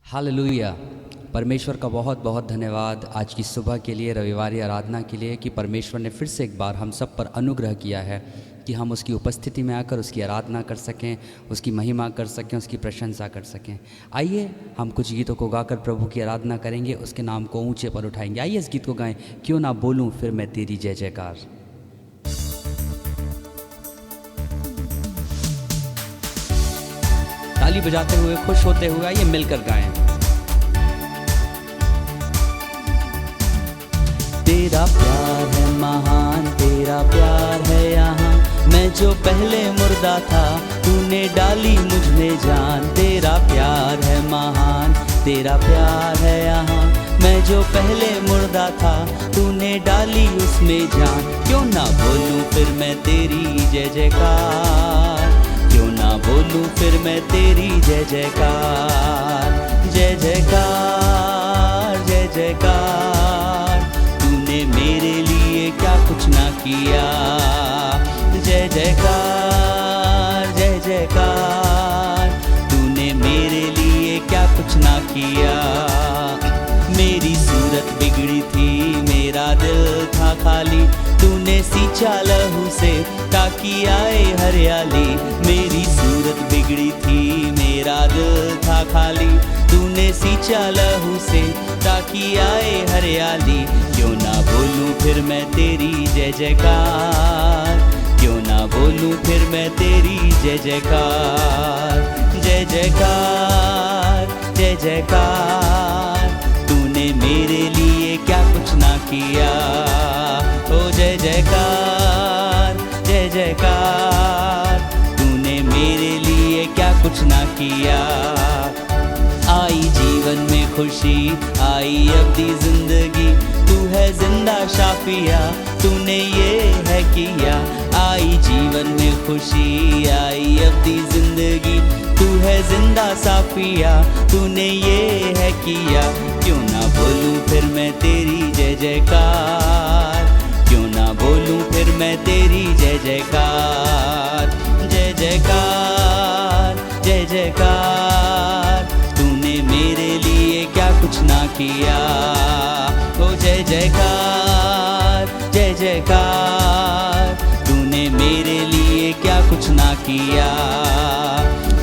Hallelujah. परमेश्वर का बहुत बहुत धन्यवाद आज की सुबह के लिए, रविवारी आराधना के लिए, कि परमेश्वर ने फिर से एक बार हम सब पर अनुग्रह किया है कि हम उसकी उपस्थिति में आकर उसकी आराधना कर सकें, उसकी महिमा कर सकें, उसकी प्रशंसा कर सकें। आइए हम कुछ गीतों को गाकर प्रभु की आराधना करेंगे, उसके नाम को ऊंचे पर उठाएंगे। आइए इस गीत को गाएं, क्यों ना बोलूं फिर मैं तेरी जय जयकार। ताली बजाते हुए, खुश होते हुए आइए मिलकर गाएं। तेरा प्यार है महान, तेरा प्यार है यहाँ, मैं जो पहले मुर्दा था तूने डाली मुझ में जान। तेरा प्यार है महान, तेरा प्यार है यहाँ, मैं जो पहले मुर्दा था तूने डाली उसमें जान। क्यों ना बोलूं फिर मैं तेरी जय जयकार, क्यों ना बोलूं फिर मैं तेरी जय जयकार। जय जयकार जय जयकार, तूने मेरे लिए क्या कुछ ना किया। जय जयकार जय जयकार, तूने मेरे लिए क्या कुछ ना किया। मेरी सूरत बिगड़ी थी, मेरा दिल था खाली, तूने सींचा लहू से ताकि आए हरियाली। मेरी सूरत बिगड़ी थी, मेरा दिल था खाली, तूने सींचा लहू से ताकि आए हरियाली। क्यों ना बोलूं फिर मैं तेरी जय जयकार, क्यों ना बोलूं फिर मैं तेरी जय जयकार। जय जयकार जय जयकार, तूने मेरे लिए क्या कुछ ना किया। ओ जय जयकार जय जयकार, तूने मेरे लिए क्या कुछ ना किया। आई जीवन में खुशी, आई अब्दी जिंदगी, तू है जिंदा शाफिया, तूने ये है किया। आई जीवन में खुशी, आई अब्दी जिंदगी, तू है जिंदा साफिया, तूने ये है किया। क्यों ना बोलूं फिर मैं तेरी जय जयकार, क्यों ना बोलूं फिर मैं तेरी जय जयकार। जय जयकार जय जयकार, तूने मेरे लिए क्या कुछ ना किया। ओ जय जयकार जय जयकार, तूने मेरे लिए क्या कुछ ना किया।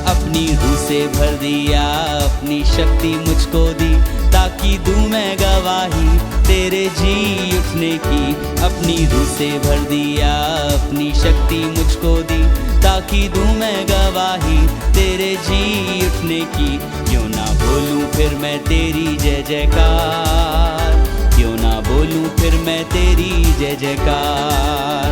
अपनी रूह से भर दिया, अपनी शक्ति मुझको दी, ताकि दूं मैं गवाही तेरे जी उठने की। अपनी रूह से भर दिया, अपनी शक्ति मुझको दी, ताकि दूं मैं गवाही तेरे जी उठने की। क्यों ना बोलूं फिर मैं तेरी जय जयकार, क्यों ना बोलूं फिर मैं तेरी जय जयकार।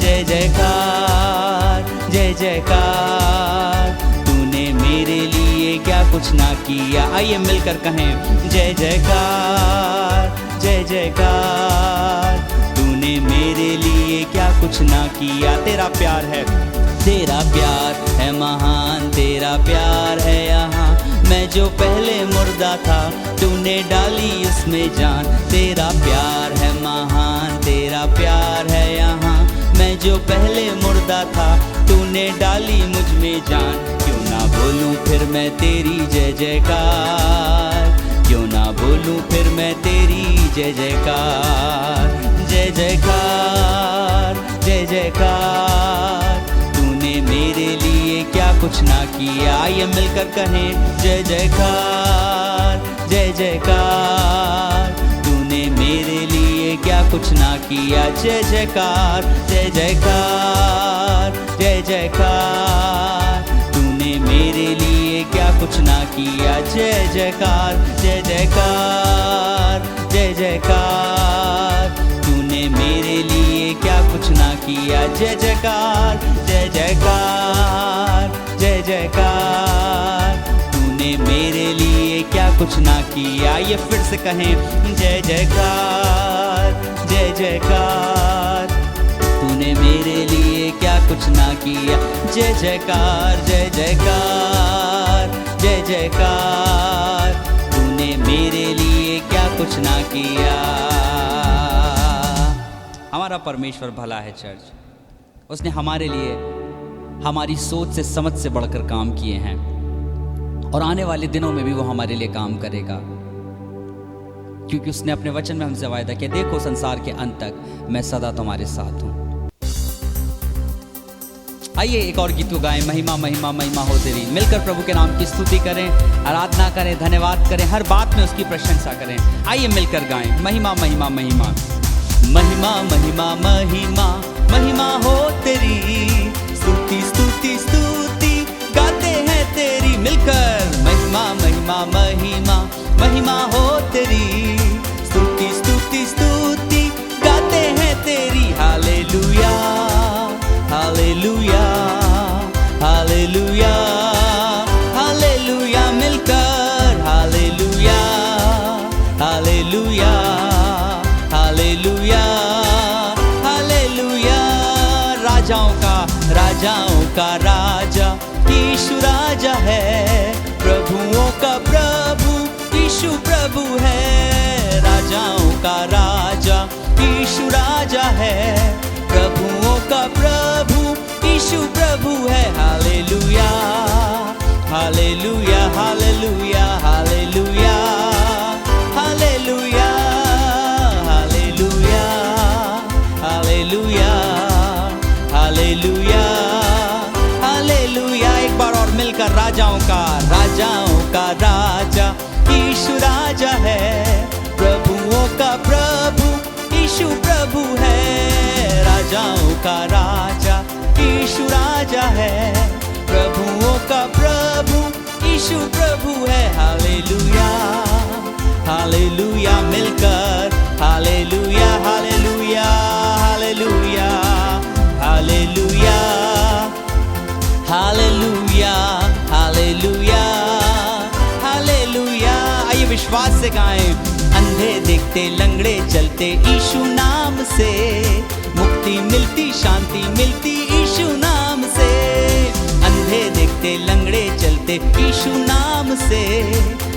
जय जयकार जय जयकार, तूने मेरे लिए क्या कुछ ना किया। आइए मिलकर कहें, जय जयकार जय जयकार, तूने मेरे लिए क्या कुछ ना किया। तेरा प्यार है, तेरा प्यार है महान, तेरा प्यार है यहाँ, मैं जो पहले मुर्दा था तूने डाली उसमें जान। तेरा प्यार है महान, तेरा प्यार है यहाँ, मैं जो पहले मुर्दा था तूने डाली मुझ में जान। क्यों ना बोलूं फिर मैं तेरी जय जयकार, क्यों ना बोलूं फिर मैं तेरी जय जयकार। जय जयकार जय जयकार, तूने मेरे लिए क्या कुछ ना किया। आइए मिलकर कहें, जय जयकार जय जयकार, तूने मेरे लिए क्या कुछ ना किया। जय जयकार जय जयकार जय जयकार, तूने मेरे लिए क्या कुछ ना किया। जय जयकार जय जयकार जय जयकार, तूने मेरे लिए क्या कुछ ना किया। जय जयकार जय जयकार जय जयकार, तूने मेरे लिए क्या कुछ ना किया। ये फिर से कहें, जय जयकार जय जयकार, तूने मेरे लिए क्या कुछ ना किया। जय जयकार जय जयकार जय जयकार, तूने मेरे लिए क्या कुछ ना किया। हमारा परमेश्वर भला है चर्च, उसने हमारे लिए हमारी सोच से समझ से बढ़कर काम किए हैं। और आने वाले दिनों में भी वो हमारे लिए काम करेगा, क्योंकि उसने अपने वचन में हमसे वायदा किया, देखो संसार के अंत तक मैं सदा तुम्हारे साथ हूं। आइए एक और गीत गाएं, महिमा महिमा महिमा हो तेरी। मिलकर प्रभु के नाम की स्तुति करें, आराधना करें, धन्यवाद करें, हर बात में उसकी प्रशंसा करें। आइए मिलकर गाएं, महिमा महिमा महिमा। महिमा महिमा महिमा महिमा हो तेरी, स्तुति स्तुति स्तुति गाते हैं तेरी। मिलकर महिमा महिमा महिमा महिमा हो तेरी, स्तुति स्तुति स्तुति गाते हैं तेरी। Hallelujah hallelujah hallelujah hallelujah. मिलकर हालेलुया हालेलुया हालेलुया हालेलुया। राजाओं का राजा यीशु राजा है, प्रभुओं का प्रभु यीशु प्रभु है। राजाओं का राजा यीशु राजा है, प्रभुओं का प्रभु यीशु प्रभु है। Hallelujah hallelujah hallelujah hallelujah hallelujah hallelujah hallelujah hallelujah hallelujah. एक बार और मिलकर राजाओं का राजा यीशु राजा है, प्रभुओं का प्रभु यीशु प्रभु है। राजाओं का राजा यीशु राजा है, प्रभुओं का प्रभु यीशु प्रभु है। Hallelujah hallelujah. मिलकर hallelujah hallelujah hallelujah hallelujah hallelujah hallelujah hallelujah. आइए विश्वास से गाएं, अंधे देखते लंगड़े चलते यीशु नाम से, मुक्ति मिलती शांति मिलती यीशु नाम से। अंधे देखते लंगड़े चलते यीशु नाम से,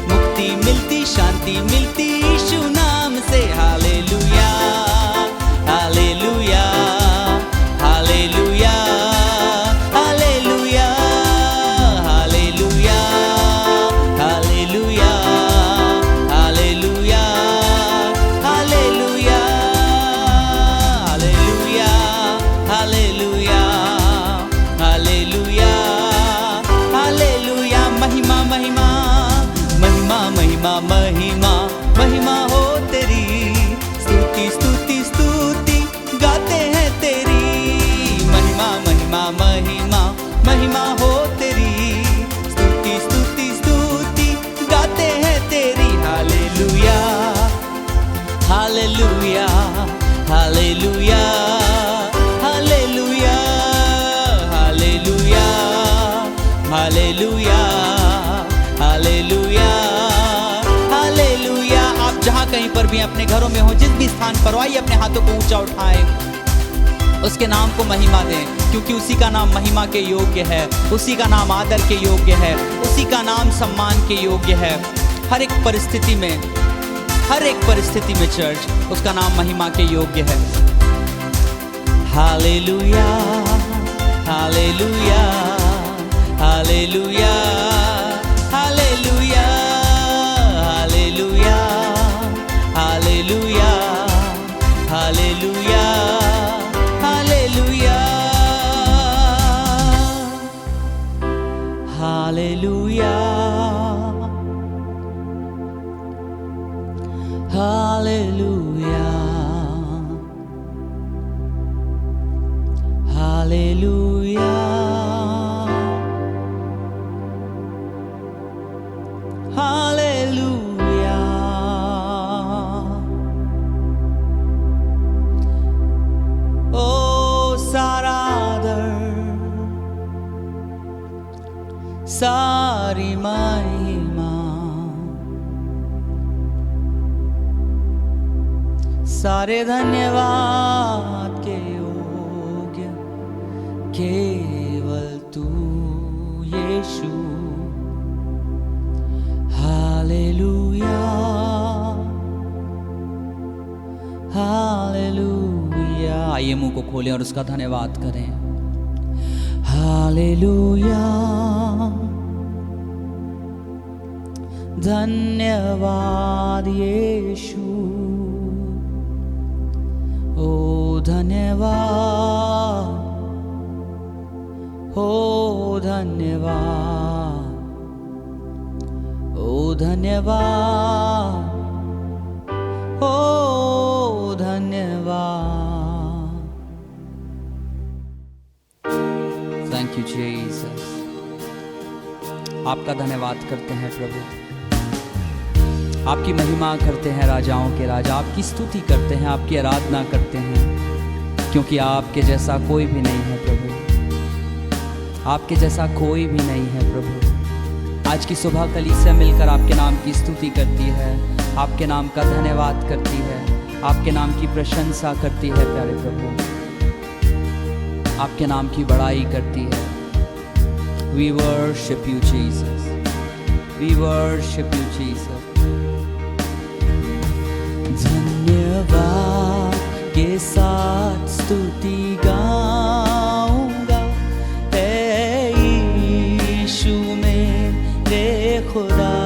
मुक्ति मिलती शांति मिलती यीशु नाम से। Hallelujah hallelujah hallelujah hallelujah hallelujah hallelujah hallelujah hallelujah hallelujah hallelujah hallelujah. महिमा महिमा महिमा महिमा महिमा महिमा हो तेरी, स्तुति स्तुति स्तुति गाते हैं तेरी। महिमा महिमा महिमा महिमा हो तेरी, स्तुति स्तुति स्तुति गाते हैं तेरी। Hallelujah hallelujah hallelujah hallelujah hallelujah hallelujah hallelujah hallelujah. आप जहां कहीं पर भी अपने घरों में हो, जिस भी स्थान पर हो, आइए अपने हाथों को ऊंचा उठाएं, उसके नाम को महिमा दें, क्योंकि उसी का नाम महिमा के योग्य है, उसी का नाम आदर के योग्य है, उसी का नाम सम्मान के योग्य है। हर एक परिस्थिति में, हर एक परिस्थिति में चर्च, उसका नाम महिमा के योग्य है। Hallelujah hallelujah hallelujah hallelujah hallelujah hallelujah hallelujah hallelujah hallelujah hallelujah hallelujah hallelujah. ओ सारा आदर, सारी महिमा, सारे धन्यवाद के योग्य केवल तू यीशु। Hallelujah hallelujah. आइए मुंह को खोलें और उसका धन्यवाद करें। हालेलुया धन्यवाद यीशु, ओ धन्यवाद, ओ धन्यवाद, ओ धन्यवाद, ओ धन्यवाद। Thank you Jesus. आपका धन्यवाद करते हैं प्रभु, आपकी महिमा करते हैं राजाओं के राजा, आपकी स्तुति करते हैं, आपकी आराधना करते हैं, क्योंकि आपके जैसा कोई भी नहीं है प्रभु, आपके जैसा कोई भी नहीं है प्रभु। आज की सुबह कलीसिया मिलकर आपके नाम की स्तुति करती है, आपके नाम का धन्यवाद करती है, आपके नाम की प्रशंसा करती है प्यारे प्रभु, आपके नाम की बड़ाई करती है। We worship you Jesus, we worship you Jesus। धन्यवाद के साथ स्तुति गाऊंगा, हे यीशु मेरे खुदा,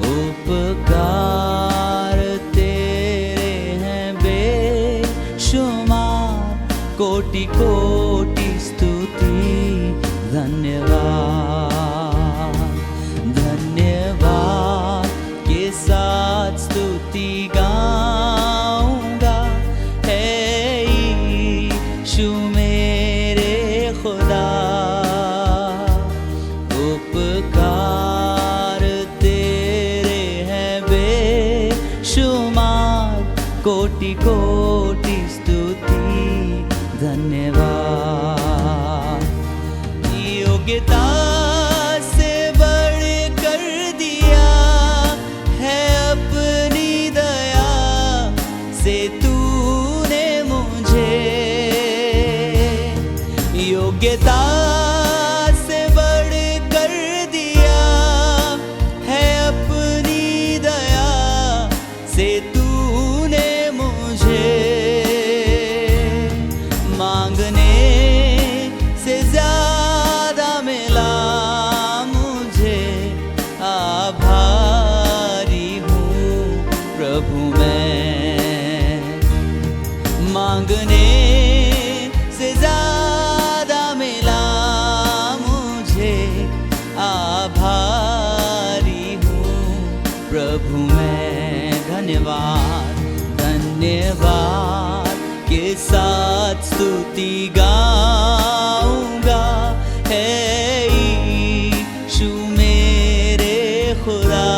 उपकार तेरे हैं बेशुमार, कोटि कोटि स्तुति धन्यवाद। धन्यवाद के साथ स्तुति गाऊंगा, हे यीशु मेरे खुदा, उपकार तेरे हैं बेशुमार, कोटि कोटि स्तुति धन्यवाद। योग्यता से बढ़ कर दिया है अपनी दया से तूने मुझे, योग्यता से बढ़ कर दिया है अपनी दया से तूने मुझे, मांगने से ज्यादा मिला मुझे, आभारी हूँ प्रभु मैं, मांगने से ज्यादा मिला मुझे, आभारी हूँ प्रभु मैं। धन्यवाद, धन्यवाद के साथ स्तुति गाऊंगा, हे यीशु मेरे खुदा,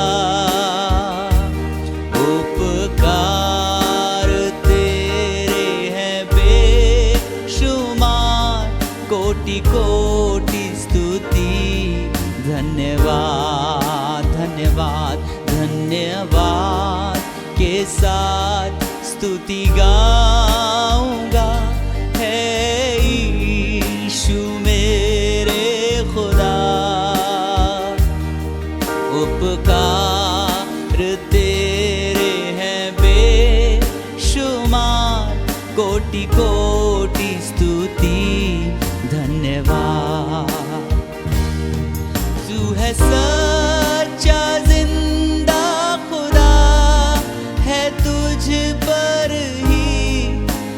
उपकार तेरे हैं बेशुमार, कोटि कोटि स्तुति धन्यवाद। धन्यवाद, धन्यवाद के साथ स्तुति गाऊंगा, हे यीशु मेरे खुदा, उपकार तेरे हैं बेशुमार, कोटि कोटि स्तुति धन्यवाद। तू है सच्चा जिंदा खुदा, है तुझ पर ही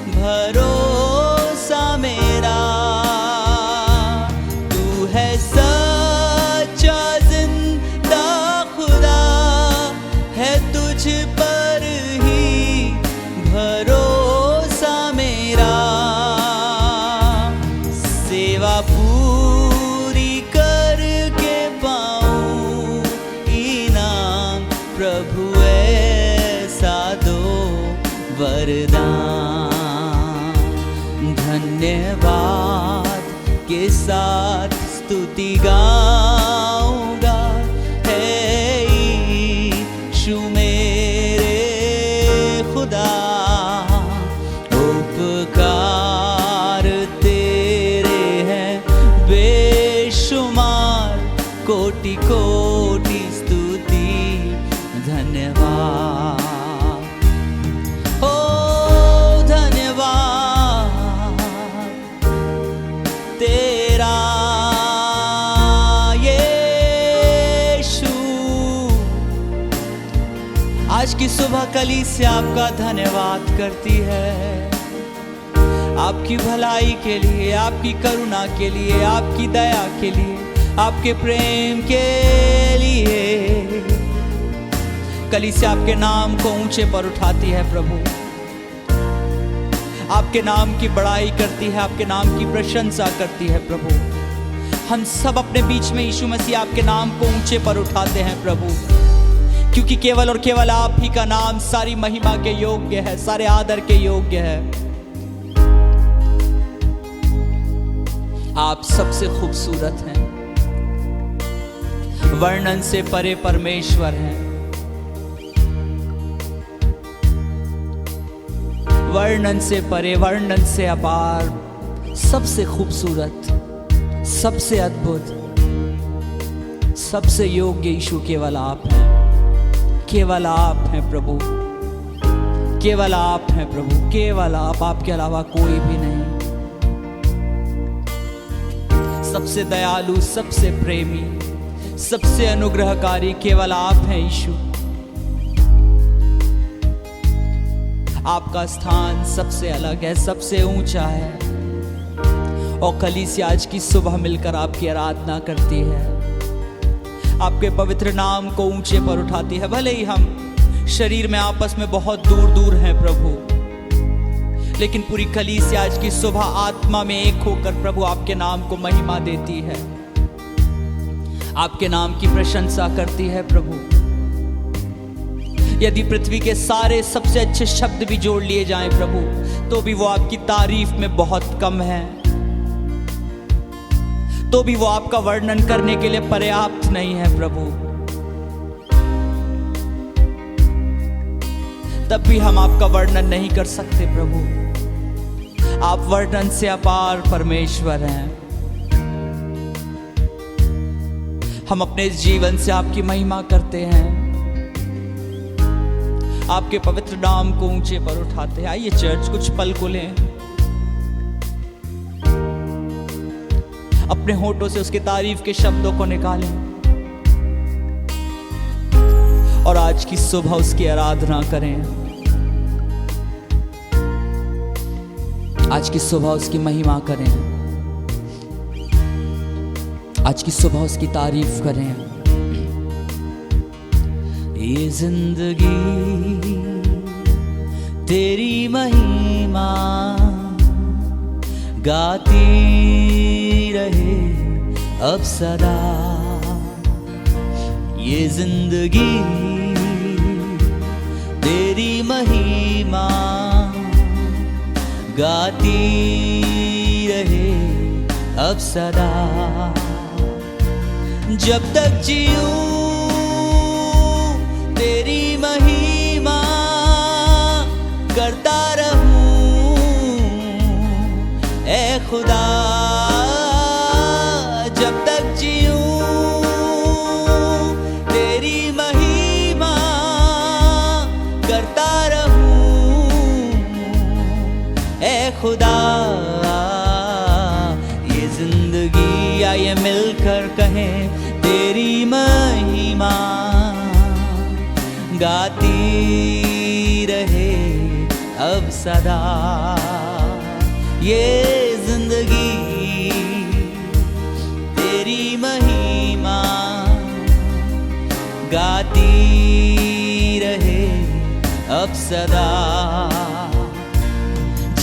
भरोसा मेरा, तू है सच्चा जिंदा खुदा, है तुझ पर ही भरोसा मेरा, सेवा पूरी करके पाऊं इनाम, प्रभु ऐसा दो वरदान। धन्यवाद के साथ स्तुति गाऊंगा, हे यीशु मेरे खुदा, उपकार तेरे हैं बेशुमार, कोटि कोटि स्तुति धन्यवाद। तेरा यीशु, की सुबह कलीसिया आपका धन्यवाद करती है, आपकी भलाई के लिए, आपकी करुणा के लिए, आपकी दया के लिए, आपके प्रेम के लिए। कलीसिया आपके नाम को ऊंचे पर उठाती है प्रभु, आपके नाम की बड़ाई करती है, आपके नाम की प्रशंसा करती है प्रभु। हम सब अपने बीच में यीशु मसीह आपके नाम को ऊंचे पर उठाते हैं प्रभु, क्योंकि केवल और केवल आप ही का नाम सारी महिमा के योग्य है, सारे आदर के योग्य है। आप सबसे खूबसूरत हैं, वर्णन से परे परमेश्वर हैं, वर्णन से परे, वर्णन से अपार, सबसे खूबसूरत, सबसे अद्भुत, सबसे योग्य यीशु केवल आप हैं, केवल आप हैं प्रभु, केवल आप हैं प्रभु, केवल आप, आपके अलावा कोई भी नहीं। सबसे दयालु, सबसे प्रेमी, सबसे अनुग्रहकारी केवल आप हैं यीशु। आपका स्थान सबसे अलग है, सबसे ऊंचा है, और कलीसिया आज की सुबह मिलकर आपकी आराधना करती है, आपके पवित्र नाम को ऊंचे पर उठाती है। भले ही हम शरीर में आपस में बहुत दूर दूर हैं प्रभु, लेकिन पूरी कलीसिया आज की सुबह आत्मा में एक होकर प्रभु आपके नाम को महिमा देती है, आपके नाम की प्रशंसा करती है प्रभु। यदि पृथ्वी के सारे सबसे अच्छे शब्द भी जोड़ लिए जाएं प्रभु, तो भी वो आपकी तारीफ में बहुत कम है, तो भी वो आपका वर्णन करने के लिए पर्याप्त नहीं है प्रभु। तब भी हम आपका वर्णन नहीं कर सकते प्रभु, आप वर्णन से अपार परमेश्वर हैं। हम अपने इस जीवन से आपकी महिमा करते हैं, आपके पवित्र नाम को ऊंचे पर उठाते हैं। आइए चर्च कुछ पल को लें, अपने होठों से उसकी तारीफ के शब्दों को निकालें और आज की सुबह उसकी आराधना करें, आज की सुबह उसकी महिमा करें, आज की सुबह उसकी तारीफ करें। ये जिंदगी तेरी महिमा गाती रहे अब सदा, ये जिंदगी तेरी महिमा गाती रहे अब सदा। जब तक जीऊं तेरी महिमा करता रहूं ए खुदा, जब तक जीऊं तेरी महिमा करता रहूं ए खुदा। ये जिंदगी आइए मिलकर कहें तेरी महिमा गाती रहे अब सदा। ये जिंदगी तेरी महिमा गाती रहे अब सदा।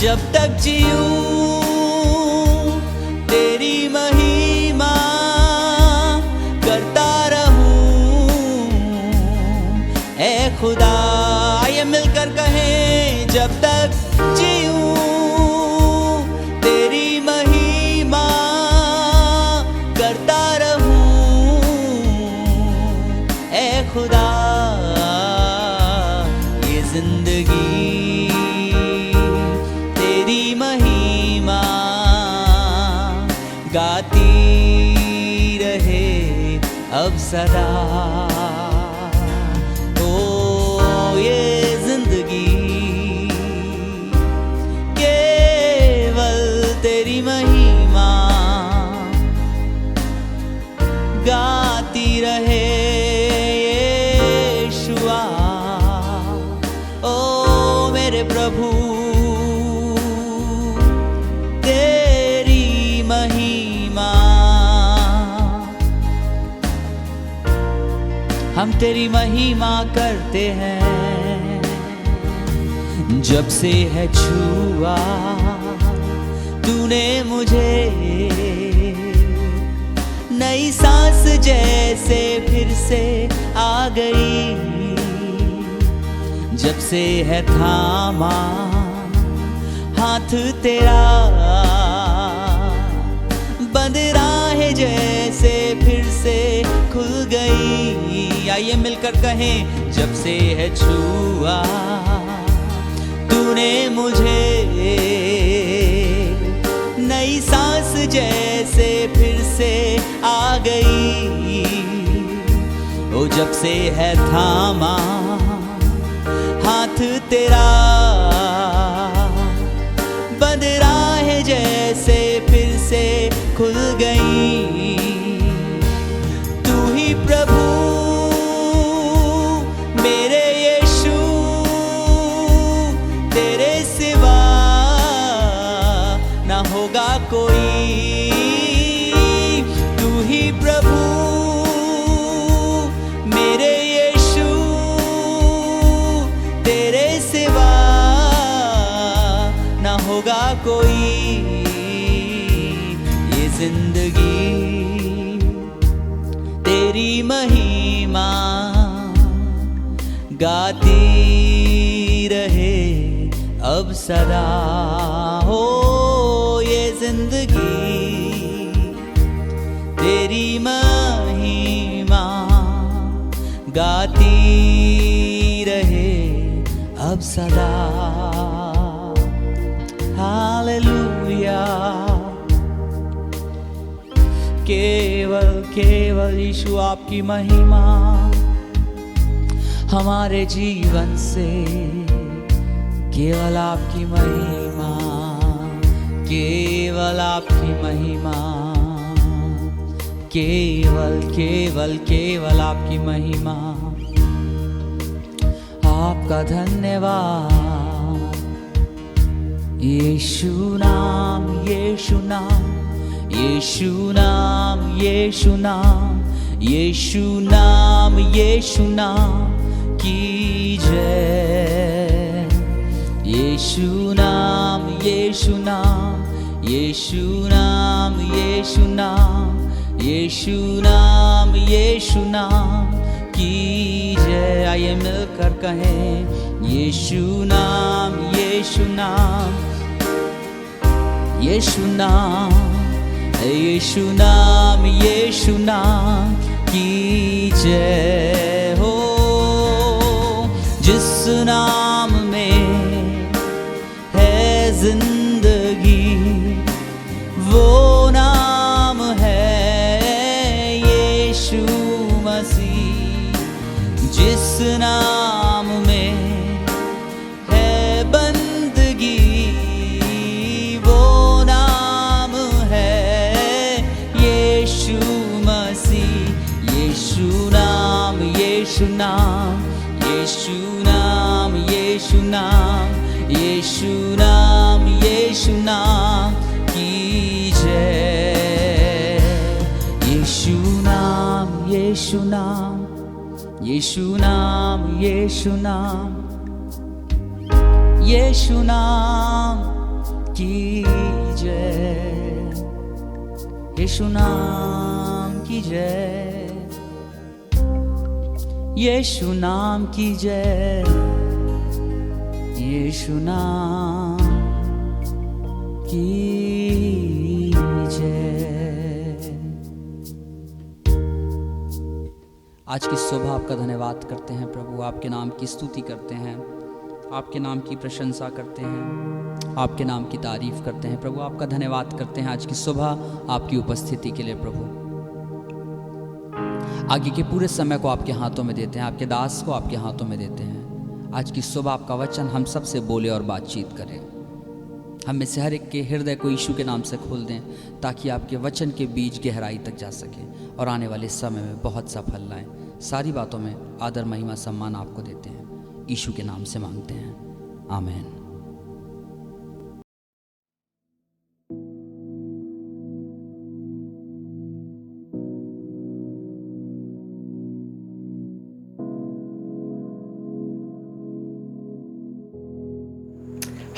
जब तक जीऊं तेरी महिमा करता रहूं ए खुदा। आइए मिलकर कहें जब तक जीऊं तेरी महिमा करता रहूं ए खुदा। ये जिंदगी तेरी महिमा गाती रहे अब सदा। ओ ये जिंदगी केवल तेरी महिमा गाती रहे यीशुआ। हम तेरी महिमा करते हैं। जब से है छुआ तूने मुझे, नई सांस जैसे फिर से आ गई। जब से है थामा हाथ तेरा, बंद राहें जैसे फिर से खुल गई। आइए मिलकर कहें, जब से है छुआ तूने मुझे, नई सांस जैसे फिर से आ गई। ओ जब से है थामा हाथ तेरा, बंद राहें जैसे फिर से खुल गई। तू ही प्रभु मेरे यीशु, तेरे सिवा ना होगा कोई। तू ही प्रभु मेरे यीशु, तेरे सिवा ना होगा कोई। ये जिंदगी तेरी महिमा गाती रहे अब सदा। हो ये जिंदगी तेरी महिमा गाती रहे अब सदा। हालेलुया। केवल केवल यीशु आपकी महिमा हमारे जीवन से, केवल आपकी महिमा, केवल आपकी महिमा, केवल केवल केवल आपकी महिमा। आपका धन्यवाद यीशु नाम, यीशु नाम, यीशु नाम, यीशु नाम, यीशु नाम, यीशु नाम की जय। यीशु नाम, यीशु नाम, यीशु नाम, यीशु नाम, यीशु नाम, यीशु नाम की जय। आइए मिलकर कहें, यीशु नाम, यीशु नाम, यीशु नाम, यीशु नाम, यीशु नाम की जय हो। जिस नाम में है जिंदगी, वो नाम है यीशु मसीह। जिस नाम में है बंदगी, वो नाम है यीशु मसीह। यीशु नाम, यीशु नाम, यीशु नाम, यीशु नाम, यीशु नाम, यीशु नाम की जय। यीशु नाम, यीशु नाम, यीशु नाम, यीशु नाम, यीशु नाम की जय। यीशु नाम की जय, यीशु नाम की जय, यीशु नाम की जय। आज की सुबह आपका धन्यवाद करते हैं प्रभु, आपके नाम की स्तुति करते हैं, आपके नाम की प्रशंसा करते हैं, आपके नाम की तारीफ करते हैं प्रभु। आपका धन्यवाद करते हैं आज की सुबह आपकी उपस्थिति के लिए प्रभु। आगे के पूरे समय को आपके हाथों में देते हैं, आपके दास को आपके हाथों में देते हैं। आज की सुबह आपका वचन हम सब से बोले और बातचीत करें। हम में से हर एक के हृदय को यीशु के नाम से खोल दें, ताकि आपके वचन के बीज गहराई तक जा सके और आने वाले समय में बहुत सा फल लाएं। सारी बातों में आदर महिमा सम्मान आपको देते हैं, यीशु के नाम से मांगते हैं, आमीन।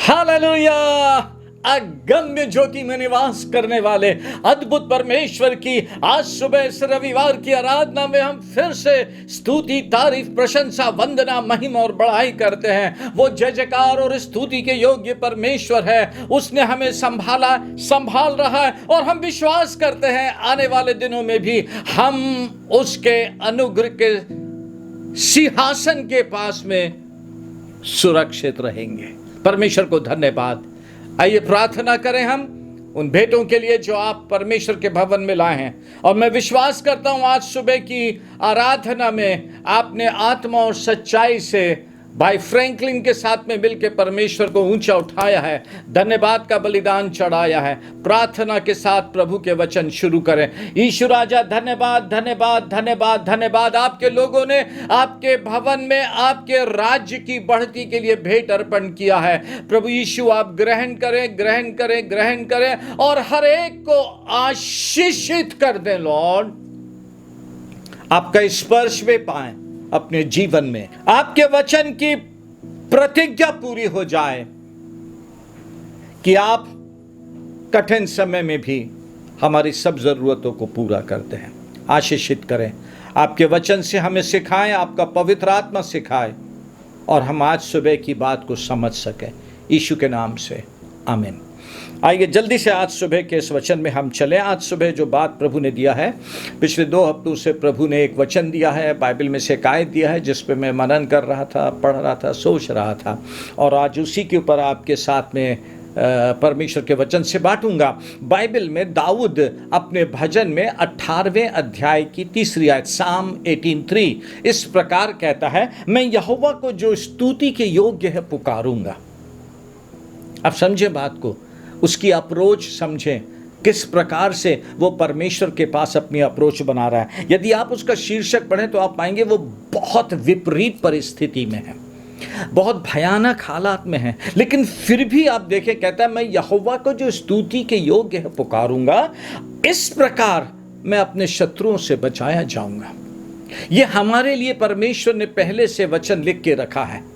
हालेलुया। अगम्य ज्योति में निवास करने वाले अद्भुत परमेश्वर की आज सुबह इस रविवार की आराधना में हम फिर से स्तुति, तारीफ, प्रशंसा, वंदना, महिमा और बड़ाई करते हैं। वो जय जयकार और स्तुति के योग्य परमेश्वर है। उसने हमें संभाल रहा है और हम विश्वास करते हैं आने वाले दिनों में भी हम उसके अनुग्रह के सिंहासन के पास में सुरक्षित रहेंगे। परमेश्वर को धन्यवाद। आइए प्रार्थना करें हम उन भेंटों के लिए जो आप परमेश्वर के भवन में लाए हैं। और मैं विश्वास करता हूं आज सुबह की आराधना में आपने आत्मा और सच्चाई से भाई फ्रैंकलिन के साथ में मिलकर परमेश्वर को ऊंचा उठाया है, धन्यवाद का बलिदान चढ़ाया है। प्रार्थना के साथ प्रभु के वचन शुरू करें। यीशु राजा धन्यवाद धन्यवाद धन्यवाद धन्यवाद। आपके लोगों ने आपके भवन में आपके राज्य की बढ़ती के लिए भेंट अर्पण किया है। प्रभु यीशु आप ग्रहण करें, ग्रहण करें, ग्रहण करें और हर एक को आशीषित कर दें। लॉर्ड आपका स्पर्श वे पाएं अपने जीवन में, आपके वचन की प्रतिज्ञा पूरी हो जाए कि आप कठिन समय में भी हमारी सब जरूरतों को पूरा करते हैं। आशीषित करें, आपके वचन से हमें सिखाएं, आपका पवित्र आत्मा सिखाए और हम आज सुबह की बात को समझ सकें। यीशु के नाम से आमीन। आइए जल्दी से आज सुबह के इस वचन में हम चलें। आज सुबह जो बात प्रभु ने दिया है, पिछले 2 हफ्तों से प्रभु ने एक वचन दिया है, बाइबल में से एक आयत दिया है जिस पे मैं मनन कर रहा था, पढ़ रहा था, सोच रहा था और आज उसी के ऊपर आपके साथ में परमेश्वर के वचन से बांटूंगा। बाइबल में दाऊद अपने भजन में 18वें अध्याय की 3री आयत साम 18:3 इस प्रकार कहता है, मैं यहोवा को जो स्तुति के योग्य है पुकारूंगा। अब समझे बात को, उसकी अप्रोच समझें, किस प्रकार से वो परमेश्वर के पास अपनी अप्रोच बना रहा है। यदि आप उसका शीर्षक पढ़ें तो आप पाएंगे वो बहुत विपरीत परिस्थिति में है, बहुत भयानक हालात में है, लेकिन फिर भी आप देखें कहता है मैं यहोवा को जो स्तुति के योग्य है पुकारूंगा, इस प्रकार मैं अपने शत्रुओं से बचाया जाऊंगा। ये हमारे लिए परमेश्वर ने पहले से वचन लिख के रखा है।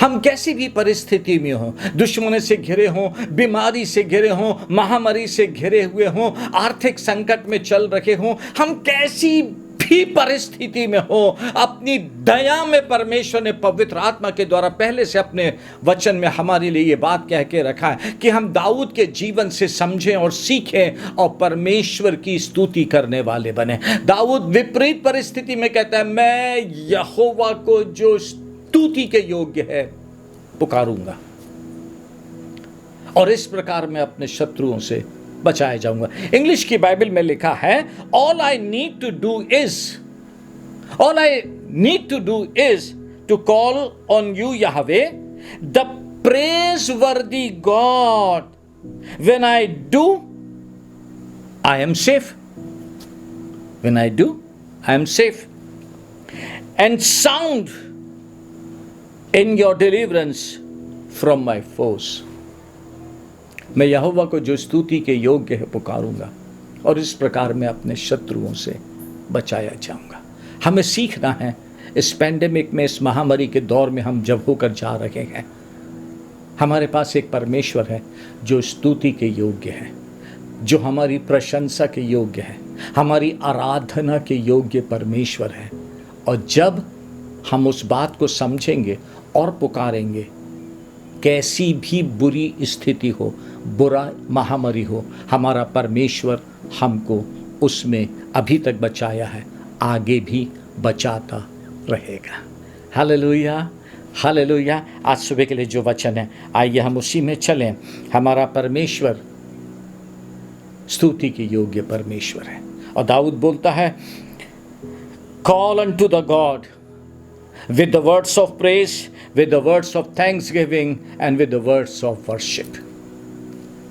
हम कैसी भी परिस्थिति में हो, दुश्मन से घिरे हों, बीमारी से घिरे हों, महामारी से घिरे हुए हों, आर्थिक संकट में चल रहे हों, हम कैसी भी परिस्थिति में हो, अपनी दया में परमेश्वर ने पवित्र आत्मा के द्वारा पहले से अपने वचन में हमारे लिए ये बात कह के रखा है कि हम दाऊद के जीवन से समझें और सीखें और परमेश्वर की स्तुति करने वाले बने। दाऊद विपरीत परिस्थिति में कहता है मैं यहोवा को जो स्तुति के योग्य है पुकारूंगा और इस प्रकार मैं अपने शत्रुओं से बचाया जाऊंगा। इंग्लिश की बाइबल में लिखा है all I need to do is to call on you Yahweh the praise worthy God when I do I am safe when I do I am safe and sound in your deliverance from my foes। मैं यहोवा को जो स्तुति के योग्य है पुकारूंगा और इस प्रकार मैं अपने शत्रुओं से बचाया जाऊंगा। हमें सीखना है इस पैंडेमिक में, इस महामारी के दौर में हम जब होकर जा रहे हैं, हमारे पास एक परमेश्वर है जो स्तुति के योग्य है, जो हमारी प्रशंसा के योग्य है, हमारी आराधना के योग्य परमेश्वर है। और जब हम उस बात को समझेंगे और पुकारेंगे, कैसी भी बुरी स्थिति हो, बुरा महामारी हो, हमारा परमेश्वर हमको उसमें अभी तक बचाया है, आगे भी बचाता रहेगा। Hallelujah, hallelujah. आज सुबह के लिए जो वचन है, आइए हम उसी में चलें। हमारा परमेश्वर स्तुति के योग्य परमेश्वर है और दाऊद बोलता है call unto the God with the words of praise, with the words of thanksgiving and with the words of worship।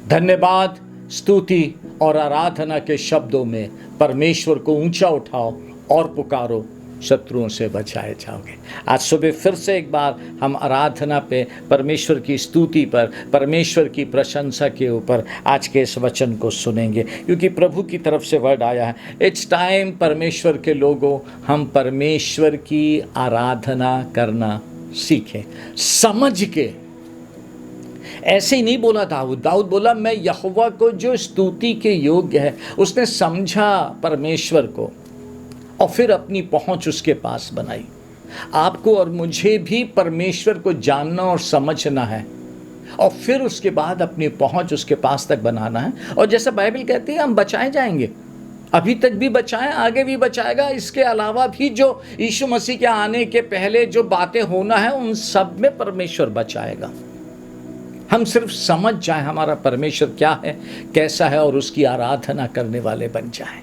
धन्यवाद, स्तुति और आराधना के शब्दों में परमेश्वर को ऊंचा उठाओ और पुकारो, शत्रुओं से बचाए जाओगे। आज सुबह फिर से एक बार हम आराधना पे, परमेश्वर की स्तुति पर, परमेश्वर की प्रशंसा के ऊपर आज के इस वचन को सुनेंगे, क्योंकि प्रभु की तरफ से वर्ड आया है इट्स टाइम परमेश्वर के लोगों, हम परमेश्वर की आराधना करना सीखें, समझ के ऐसे ही नहीं बोला दाऊद। दाऊद बोला मैं यहोवा को जो स्तुति के योग्य है। उसने समझा परमेश्वर को और फिर अपनी पहुंच उसके पास बनाई। आपको और मुझे भी परमेश्वर को जानना और समझना है और फिर उसके बाद अपनी पहुंच उसके पास तक बनाना है। और जैसा बाइबल कहती है हम बचाए जाएंगे, अभी तक भी बचाएं, आगे भी बचाएगा। इसके अलावा भी जो यीशु मसीह के आने के पहले जो बातें होना है उन सब में परमेश्वर बचाएगा। हम सिर्फ समझ जाएं हमारा परमेश्वर क्या है, कैसा है, और उसकी आराधना करने वाले बन जाएं।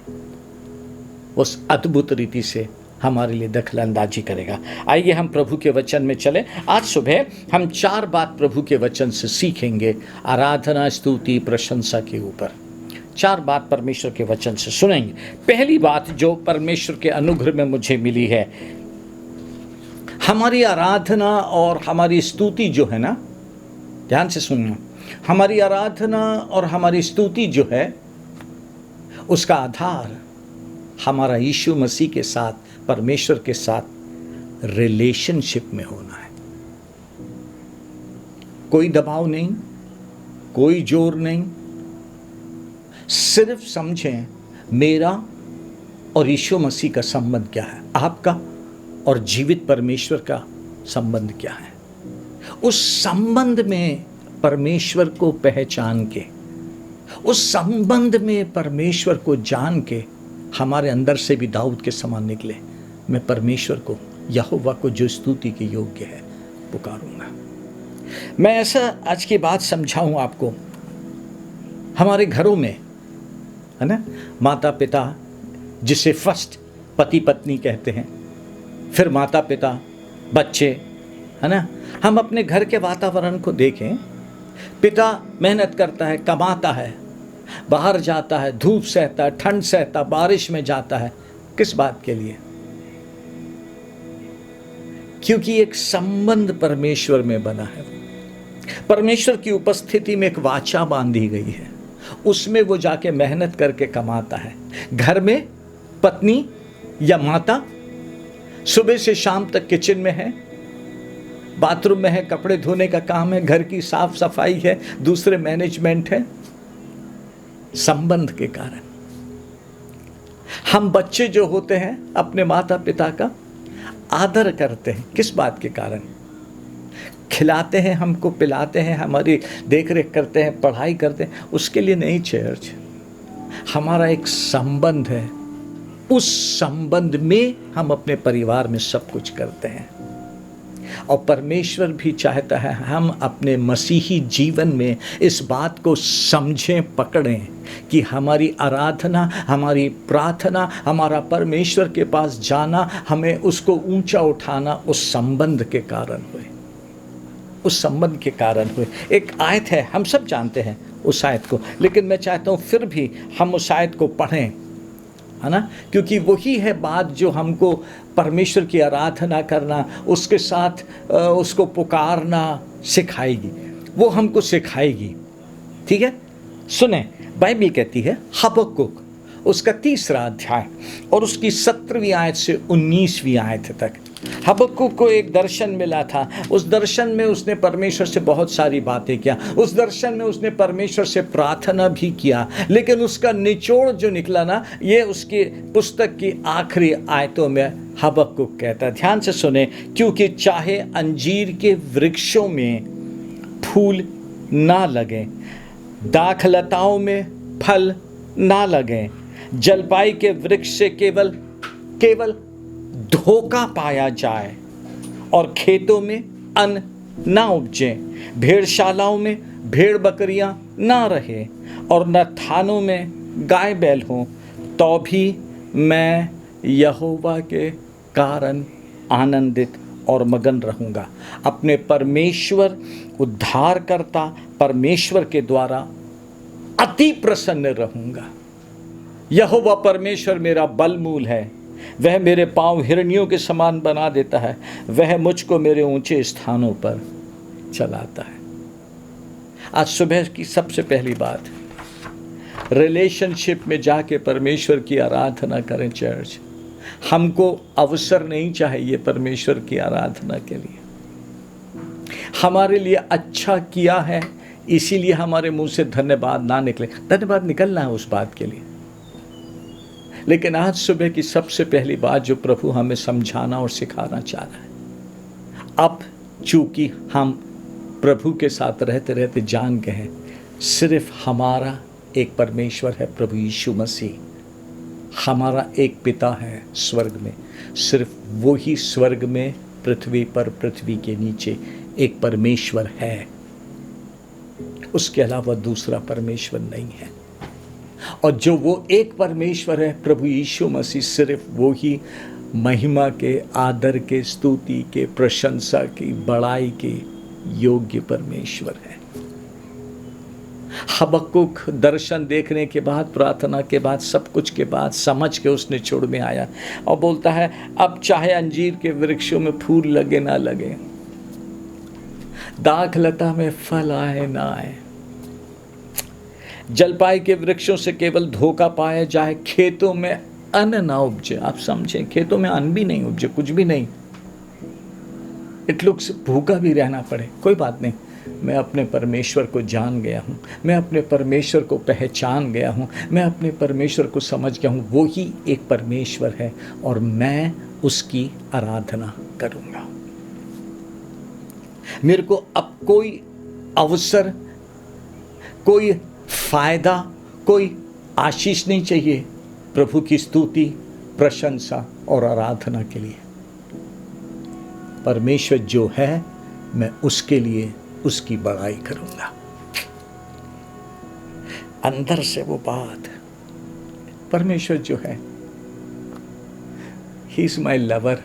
उस अद्भुत रीति से हमारे लिए दखल अंदाजी करेगा। आइए हम प्रभु के वचन में चलें। आज सुबह हम 4 बात प्रभु के वचन से सीखेंगे आराधना, स्तुति, प्रशंसा के ऊपर। 4 बात परमेश्वर के वचन से सुनेंगे। पहली बात जो परमेश्वर के अनुग्रह में मुझे मिली है, हमारी आराधना और हमारी स्तुति जो है ना, ध्यान से सुनना, हमारी आराधना और हमारी स्तुति जो है उसका आधार हमारा यीशु मसीह के साथ, परमेश्वर के साथ रिलेशनशिप में होना है। कोई दबाव नहीं, कोई जोर नहीं, सिर्फ समझें मेरा और यीशु मसीह का संबंध क्या है, आपका और जीवित परमेश्वर का संबंध क्या है। उस संबंध में परमेश्वर को पहचान के, उस संबंध में परमेश्वर को जान के हमारे अंदर से भी दाऊद के समान निकले, मैं परमेश्वर को, यहोवा को जो स्तुति के योग्य है पुकारूंगा। मैं ऐसा आज की बात समझाऊं आपको। हमारे घरों में है ना, माता पिता जिसे फर्स्ट पति पत्नी कहते हैं, फिर माता पिता, बच्चे, है ना। हम अपने घर के वातावरण को देखें। पिता मेहनत करता है, कमाता है, बाहर जाता है, धूप सहता है, ठंड सहता, बारिश में जाता है। किस बात के लिए? क्योंकि एक संबंध परमेश्वर में बना है। परमेश्वर की उपस्थिति में एक वाचा बांधी गई है, उसमें वो जाके मेहनत करके कमाता है। घर में पत्नी या माता सुबह से शाम तक किचन में है, बाथरूम में है, कपड़े धोने का काम है, घर की साफ सफाई है, दूसरे मैनेजमेंट है। संबंध के कारण हम बच्चे जो होते हैं अपने माता पिता का आदर करते हैं। किस बात के कारण? खिलाते हैं, हमको पिलाते हैं, हमारी देख रेख करते हैं, पढ़ाई करते हैं, उसके लिए नहीं चर्च। हमारा एक संबंध है, उस संबंध में हम अपने परिवार में सब कुछ करते हैं। और परमेश्वर भी चाहता है हम अपने मसीही जीवन में इस बात को समझें, पकड़ें कि हमारी आराधना, हमारी प्रार्थना, हमारा परमेश्वर के पास जाना, हमें उसको ऊंचा उठाना उस संबंध के कारण हुए, उस संबंध के कारण हुए। एक आयत है, हम सब जानते हैं उस आयत को, लेकिन मैं चाहता हूँ फिर भी हम उस आयत को पढ़ें, है ना, क्योंकि वही है बात जो हमको परमेश्वर की आराधना करना, उसके साथ उसको पुकारना सिखाएगी, वो हमको सिखाएगी। ठीक है, सुने, बाइबल कहती है हबक्कुक उसका 3रा अध्याय और उसकी 17वीं आयत से 19वीं आयत तक। हबक्कुक को एक दर्शन मिला था, उस दर्शन में उसने परमेश्वर से बहुत सारी बातें किया, उस दर्शन में उसने परमेश्वर से प्रार्थना भी किया, लेकिन उसका निचोड़ जो निकला ना, ये उसकी पुस्तक की आखिरी आयतों में हबक्कुक कहता है। ध्यान से सुने, क्योंकि चाहे अंजीर के वृक्षों में फूल ना लगे, दाखलताओं में फल ना लगे, जलपाई के वृक्ष से केवल धोखा पाया जाए और खेतों में अन्न ना उपजे, भेड़शालाओं में भेड़ बकरियां ना रहे और न थानों में गाय बैल हों, तो भी मैं यहोवा के कारण आनंदित और मगन रहूँगा। अपने परमेश्वर, उद्धारकर्ता परमेश्वर के द्वारा अति प्रसन्न रहूँगा। यहोवा परमेश्वर मेरा बलमूल है, वह मेरे पाँव हिरनियों के समान बना देता है, वह मुझको मेरे ऊंचे स्थानों पर चलाता है। आज सुबह की सबसे पहली बात, रिलेशनशिप में जाके परमेश्वर की आराधना करें। चर्च, हमको अवसर नहीं चाहिए परमेश्वर की आराधना के लिए। हमारे लिए अच्छा किया है इसीलिए हमारे मुंह से धन्यवाद ना निकले। धन्यवाद निकलना है उस बात के लिए, लेकिन आज सुबह की सबसे पहली बात जो प्रभु हमें समझाना और सिखाना चाह रहा है, अब चूंकि हम प्रभु के साथ रहते रहते जान गए हैं, सिर्फ हमारा एक परमेश्वर है प्रभु यीशु मसीह, हमारा एक पिता है स्वर्ग में, सिर्फ वो ही स्वर्ग में पृथ्वी पर, पृथ्वी के नीचे एक परमेश्वर है, उसके अलावा दूसरा परमेश्वर नहीं है। और जो वो एक परमेश्वर है प्रभु यीशु मसीह, सिर्फ वो ही महिमा के, आदर के, स्तुति के, प्रशंसा की, बड़ाई के योग्य परमेश्वर है। हबक्कुक दर्शन देखने के बाद, प्रार्थना के बाद, सब कुछ के बाद समझ के उसने छोड़ में आया और बोलता है अब चाहे अंजीर के वृक्षों में फूल लगे ना लगे, दाख लता में फल आए ना आए, जलपाई के वृक्षों से केवल धोखा पाया जाए, खेतों में अन्न ना उपजे। आप समझें, खेतों में अन्न भी नहीं उपजे, कुछ भी नहीं, इट लुक्स भूखा भी रहना पड़े, कोई बात नहीं, मैं अपने परमेश्वर को जान गया हूँ, मैं अपने परमेश्वर को पहचान गया हूँ, मैं अपने परमेश्वर को समझ गया हूँ, वो ही एक परमेश्वर है और मैं उसकी आराधना करूँगा। मेरे को अब कोई अवसर, कोई फायदा, कोई आशीष नहीं चाहिए प्रभु की स्तुति, प्रशंसा और आराधना के लिए। परमेश्वर जो है, मैं उसके लिए उसकी बड़ाई करूंगा। अंदर से वो बात, परमेश्वर जो है, ही इज माई लवर।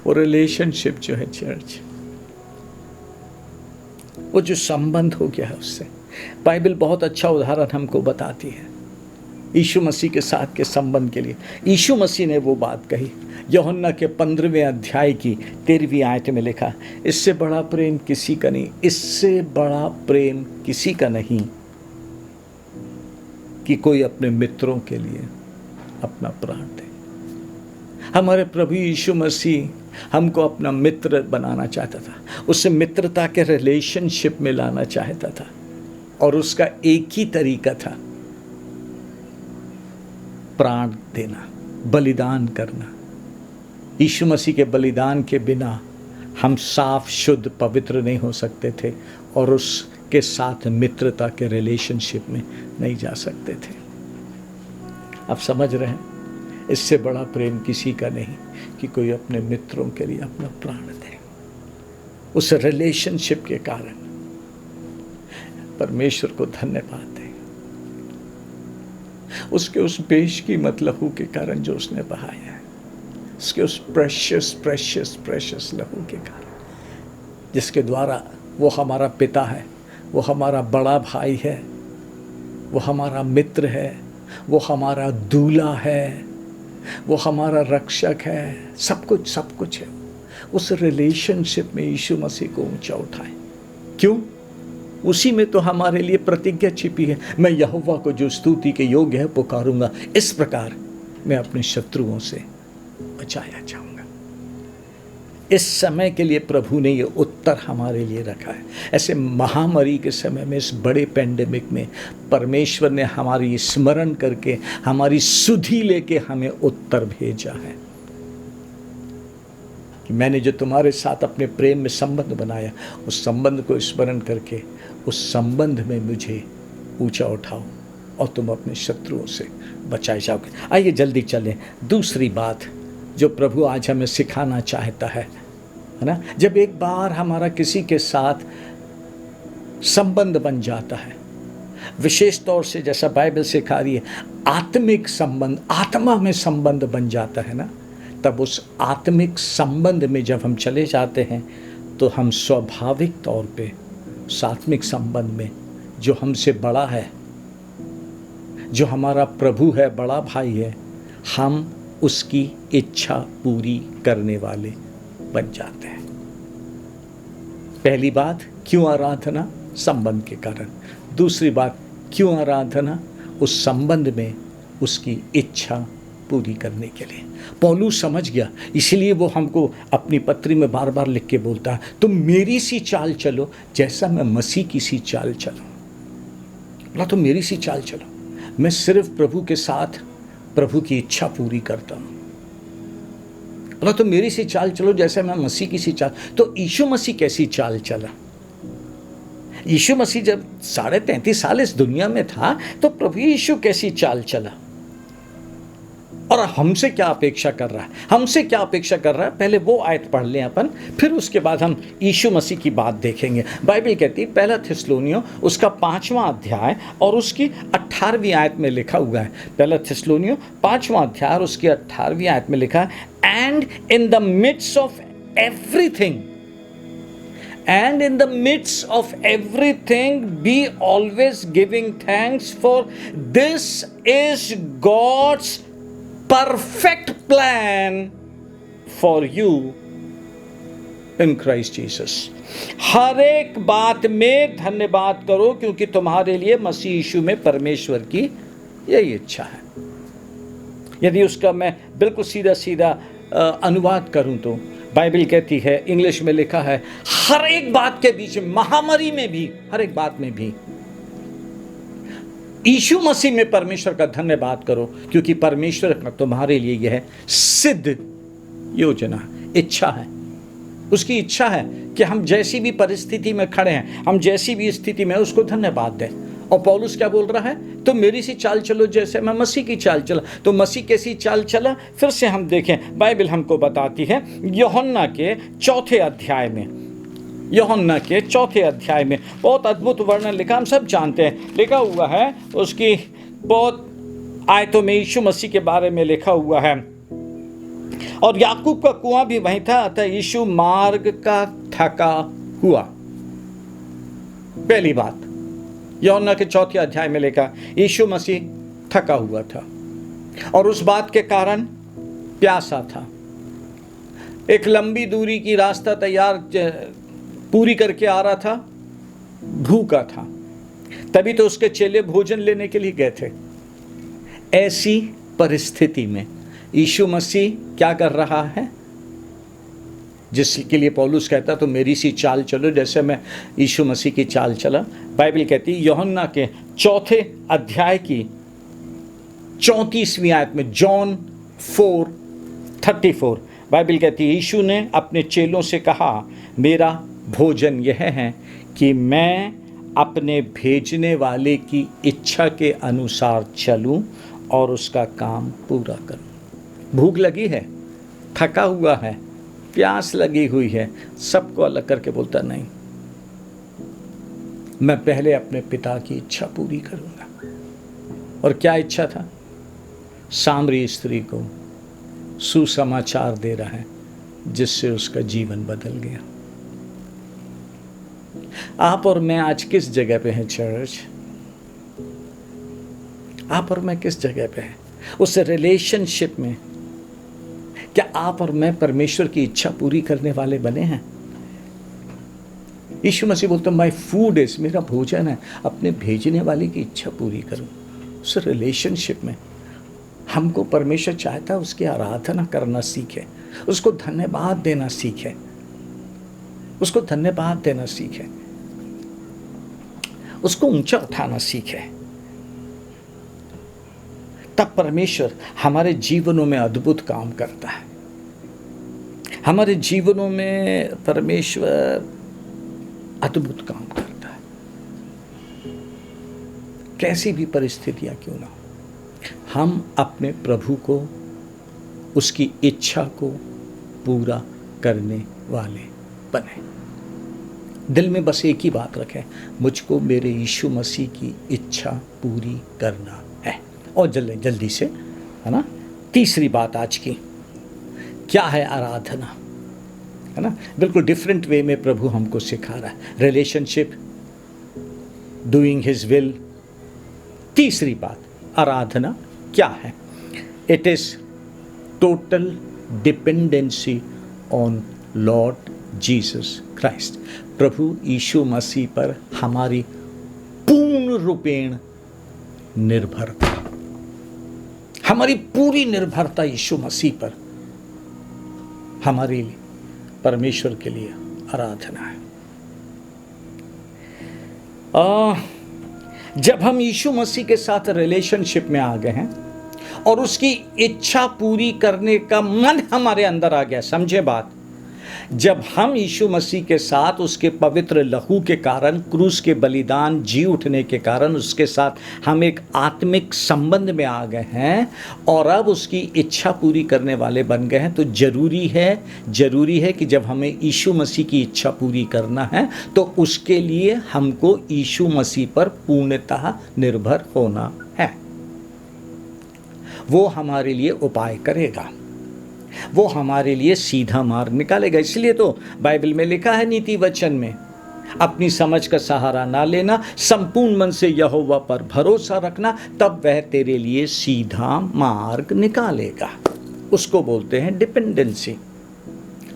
वो रिलेशनशिप जो है चर्च, वो जो संबंध हो गया है उससे, बाइबल बहुत अच्छा उदाहरण हमको बताती है यीशु मसीह के साथ के संबंध के लिए। यीशु मसीह ने वो बात कही, यूहन्ना के 15वें अध्याय की 13वीं आयत में लिखा, इससे बड़ा प्रेम किसी का नहीं, इससे बड़ा प्रेम किसी का नहीं कि कोई अपने मित्रों के लिए अपना प्राण दे। हमारे प्रभु यीशु मसीह हमको अपना मित्र बनाना चाहता था, उससे मित्रता के रिलेशनशिप में लाना चाहता था, और उसका एक ही तरीका था, प्राण देना, बलिदान करना। यीशु मसीह के बलिदान के बिना हम साफ, शुद्ध, पवित्र नहीं हो सकते थे और उसके साथ मित्रता के रिलेशनशिप में नहीं जा सकते थे। आप समझ रहे हैं, इससे बड़ा प्रेम किसी का नहीं कि कोई अपने मित्रों के लिए अपना प्राण दे। उस रिलेशनशिप के कारण परमेश्वर को धन्यवाद दें, उसके उस बेशकीमत लहू के कारण जो उसने बहाया है, उसके उस प्रेशियस प्रेशियस प्रेशियस लहू के कारण, जिसके द्वारा वो हमारा पिता है, वो हमारा बड़ा भाई है, वो हमारा मित्र है, वो हमारा दूल्हा है, वो हमारा रक्षक है, सब कुछ है। उस रिलेशनशिप में यीशु मसीह को ऊंचा उठाए। क्यों? उसी में तो हमारे लिए प्रतिज्ञा छिपी है, मैं यहोवा को जो स्तुति के योग्य है पुकारूंगा, इस प्रकार मैं अपने शत्रुओं से बचाया जाऊंगा। इस समय के लिए प्रभु ने ये उत्तर हमारे लिए रखा है। ऐसे महामारी के समय में, इस बड़े पेंडेमिक में, परमेश्वर ने हमारी स्मरण करके, हमारी सुधि लेके हमें उत्तर भेजा है कि मैंने जो तुम्हारे साथ अपने प्रेम में संबंध बनाया, उस संबंध को स्मरण करके उस संबंध में मुझे ऊंचा उठाओ और तुम अपने शत्रुओं से बचाए जाओगे। आइए जल्दी चलें। दूसरी बात जो प्रभु आज हमें सिखाना चाहता है ना, जब एक बार हमारा किसी के साथ संबंध बन जाता है, विशेष तौर से जैसा बाइबल सिखा रही है, आत्मिक संबंध, आत्मा में संबंध बन जाता है ना, तब उस आत्मिक संबंध में जब हम चले जाते हैं तो हम स्वाभाविक तौर पे उस आत्मिक संबंध में जो हमसे बड़ा है, जो हमारा प्रभु है, बड़ा भाई है, हम उसकी इच्छा पूरी करने वाले बन जाते हैं। पहली बात, क्यों आराधना? संबंध के कारण। दूसरी बात, क्यों आराधना? उस संबंध में उसकी इच्छा पूरी करने के लिए। पौलुस समझ गया, इसलिए वो हमको अपनी पत्री में बार बार लिख के बोलता है, तुम मेरी सी चाल चलो जैसा मैं मसीह की सी चाल चलूं। बोला तुम मेरी सी चाल चलो, मैं सिर्फ प्रभु के साथ प्रभु की इच्छा पूरी करता हूं। बोला तुम मेरी सी चाल चलो जैसे मैं मसीह की सी चाल। तो यीशु मसीह कैसी चाल चला? यीशु मसीह जब 33.5 साल इस दुनिया में था तो प्रभु यीशु कैसी चाल चला, और हमसे क्या अपेक्षा कर रहा है? हमसे क्या अपेक्षा कर रहा है, पहले वो आयत पढ़ लें अपन, फिर उसके बाद हम यीशु मसीह की बात देखेंगे। बाइबल कहती है, पहला थिस्सलुनियों उसका 5वां अध्याय और उसकी 18वीं आयत में लिखा हुआ है। पहला थिस्सलुनियों 5वां अध्याय और उसकी 18वीं आयत में लिखा है, and in the midst of everything, and in the midst of everything be always giving thanks, for this is God's perfect plan for you in Christ Jesus. हर एक बात में धन्यवाद करो क्योंकि तुम्हारे लिए मसीह यीशु में परमेश्वर की यही इच्छा है। यदि उसका मैं बिल्कुल सीधा सीधा अनुवाद करूं तो बाइबल कहती है, इंग्लिश में लिखा है, हर एक बात के बीच में, महामारी में भी, हर एक बात में भी यीशु मसीह में परमेश्वर का धन्यवाद करो क्योंकि परमेश्वर का तुम्हारे लिए यह सिद्ध योजना, इच्छा है। उसकी इच्छा है कि हम जैसी भी परिस्थिति में खड़े हैं, हम जैसी भी स्थिति में, उसको धन्यवाद दें। और पौलुस क्या बोल रहा है? तो मेरी सी चाल चलो जैसे मैं मसीह की चाल चला। तो मसीह कैसी चाल चला, फिर से हम देखें। बाइबल हमको बताती है यूहन्ना के 4 अध्याय में, यूहन्ना के 4 अध्याय में बहुत अद्भुत वर्णन लिखा, हम सब जानते हैं, लिखा हुआ है उसकी बहुत आयतों में यीशु मसीह के बारे में लिखा हुआ है। और याकूब का कुआं भी वहीं था, अतः यीशु मार्ग का थका हुआ। पहली बात यूहन्ना के 4 अध्याय में लिखा, यीशु मसीह थका हुआ था और उस बात के कारण प्यासा था। एक लंबी दूरी की रास्ता तैयार पूरी करके आ रहा था, भूखा था। तभी तो उसके चेले भोजन लेने के लिए गए थे। ऐसी परिस्थिति में यीशु मसीह क्या कर रहा है, जिसके लिए पौलुस कहता तो मेरी सी चाल चलो जैसे मैं यीशु मसीह की चाल चला। बाइबल कहती है यूहन्ना के 4 अध्याय की 34वीं आयत में, जॉन 4:34, बाइबल कहती है यीशु ने अपने चेलों से कहा, मेरा भोजन यह है कि मैं अपने भेजने वाले की इच्छा के अनुसार चलूं और उसका काम पूरा करूं। भूख लगी है, थका हुआ है, प्यास लगी हुई है, सबको अलग करके बोलता नहीं, मैं पहले अपने पिता की इच्छा पूरी करूंगा। और क्या इच्छा था? सामरी स्त्री को सुसमाचार दे रहा है जिससे उसका जीवन बदल गया। आप और मैं आज किस जगह पे हैं चर्च? आप और मैं किस जगह पे हैं? उस रिलेशनशिप में क्या आप और मैं परमेश्वर की इच्छा पूरी करने वाले बने हैं? यीशु मसीह बोलता माय फूड इज, मेरा भोजन है अपने भेजने वाले की इच्छा पूरी करूं। उस रिलेशनशिप में हमको परमेश्वर चाहता है उसकी आराधना करना सीखे, उसको धन्यवाद देना सीखे, उसको धन्यवाद देना सीखे, उसको ऊंचा उठाना सीखे। तब परमेश्वर हमारे जीवनों में अद्भुत काम करता है। हमारे जीवनों में परमेश्वर अद्भुत काम करता है, कैसी भी परिस्थितियां क्यों ना हो। हम अपने प्रभु को, उसकी इच्छा को पूरा करने वाले बने। दिल में बस एक ही बात रखें, मुझको मेरे यीशु मसीह की इच्छा पूरी करना है। और जल्दी से, है ना, तीसरी बात आज की क्या है? आराधना, है ना। बिल्कुल डिफरेंट वे में प्रभु हमको सिखा रहा है। Relationship, doing his will. तीसरी बात, आराधना क्या है? It is total dependency on Lord Jesus Christ. प्रभु यीशु मसीह पर हमारी पूर्ण रूपेण निर्भरता। हमारी पूरी निर्भरता यीशु मसीह पर हमारे लिए, परमेश्वर के लिए आराधना है। जब हम यीशु मसीह के साथ रिलेशनशिप में आ गए हैं और उसकी इच्छा पूरी करने का मन हमारे अंदर आ गया, समझे बात, जब हम यीशु मसीह के साथ उसके पवित्र लहू के कारण, क्रूस के बलिदान, जी उठने के कारण उसके साथ हम एक आत्मिक संबंध में आ गए हैं और अब उसकी इच्छा पूरी करने वाले बन गए हैं, तो जरूरी है कि जब हमें यीशु मसीह की इच्छा पूरी करना है तो उसके लिए हमको यीशु मसीह पर पूर्णतः निर्भर होना है। वो हमारे लिए उपाय करेगा, वो हमारे लिए सीधा मार्ग निकालेगा। इसलिए तो बाइबल में लिखा है नीति वचन में, अपनी समझ का सहारा ना लेना, संपूर्ण मन से यहोवा पर भरोसा रखना, तब वह तेरे लिए सीधा मार्ग निकालेगा। उसको बोलते हैं डिपेंडेंसी।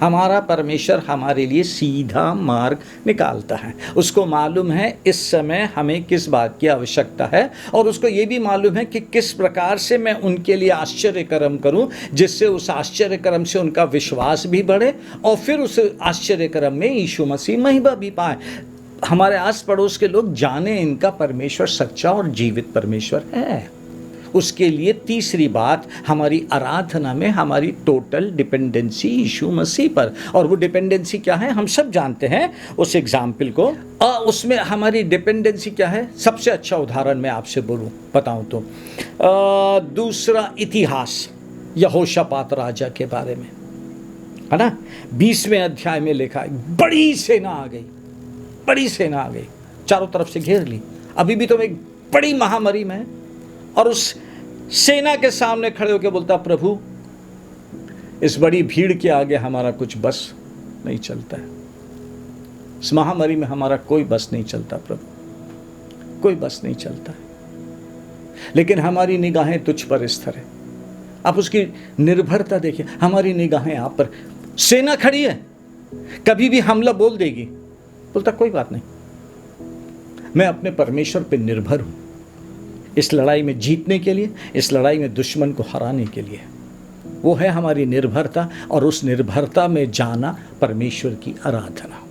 हमारा परमेश्वर हमारे लिए सीधा मार्ग निकालता है। उसको मालूम है इस समय हमें किस बात की आवश्यकता है, और उसको ये भी मालूम है कि किस प्रकार से मैं उनके लिए आश्चर्य कर्म करूं, जिससे उस आश्चर्य कर्म से उनका विश्वास भी बढ़े और फिर उस आश्चर्य कर्म में यीशु मसीह महिमा भी पाए। हमारे आस पड़ोस के लोग जाने इनका परमेश्वर सच्चा और जीवित परमेश्वर है। उसके लिए तीसरी बात, हमारी आराधना में हमारी टोटल डिपेंडेंसी यीशु मसीह पर। और वो डिपेंडेंसी क्या है हम सब जानते हैं उस एग्जाम्पल को। उसमें हमारी डिपेंडेंसी क्या है, सबसे अच्छा उदाहरण मैं आपसे बताऊं तो दूसरा इतिहास यहोशापात राजा के बारे में है ना, 20वें अध्याय में लिखा है, बड़ी सेना आ गई, चारों तरफ से घेर ली, अभी भी तो एक बड़ी महामारी में है, और उस सेना के सामने खड़े होकर बोलता, प्रभु इस बड़ी भीड़ के आगे हमारा कुछ बस नहीं चलता है, इस महामारी में हमारा कोई बस नहीं चलता प्रभु, कोई बस नहीं चलता है, लेकिन हमारी निगाहें तुझ पर स्थिर है। आप उसकी निर्भरता देखिए, हमारी निगाहें आप पर, सेना खड़ी है, कभी भी हमला बोल देगी, बोलता कोई बात नहीं, मैं अपने परमेश्वर पे निर्भर हूं, इस लड़ाई में जीतने के लिए, इस लड़ाई में दुश्मन को हराने के लिए। वो है हमारी निर्भरता, और उस निर्भरता में जाना परमेश्वर की आराधना,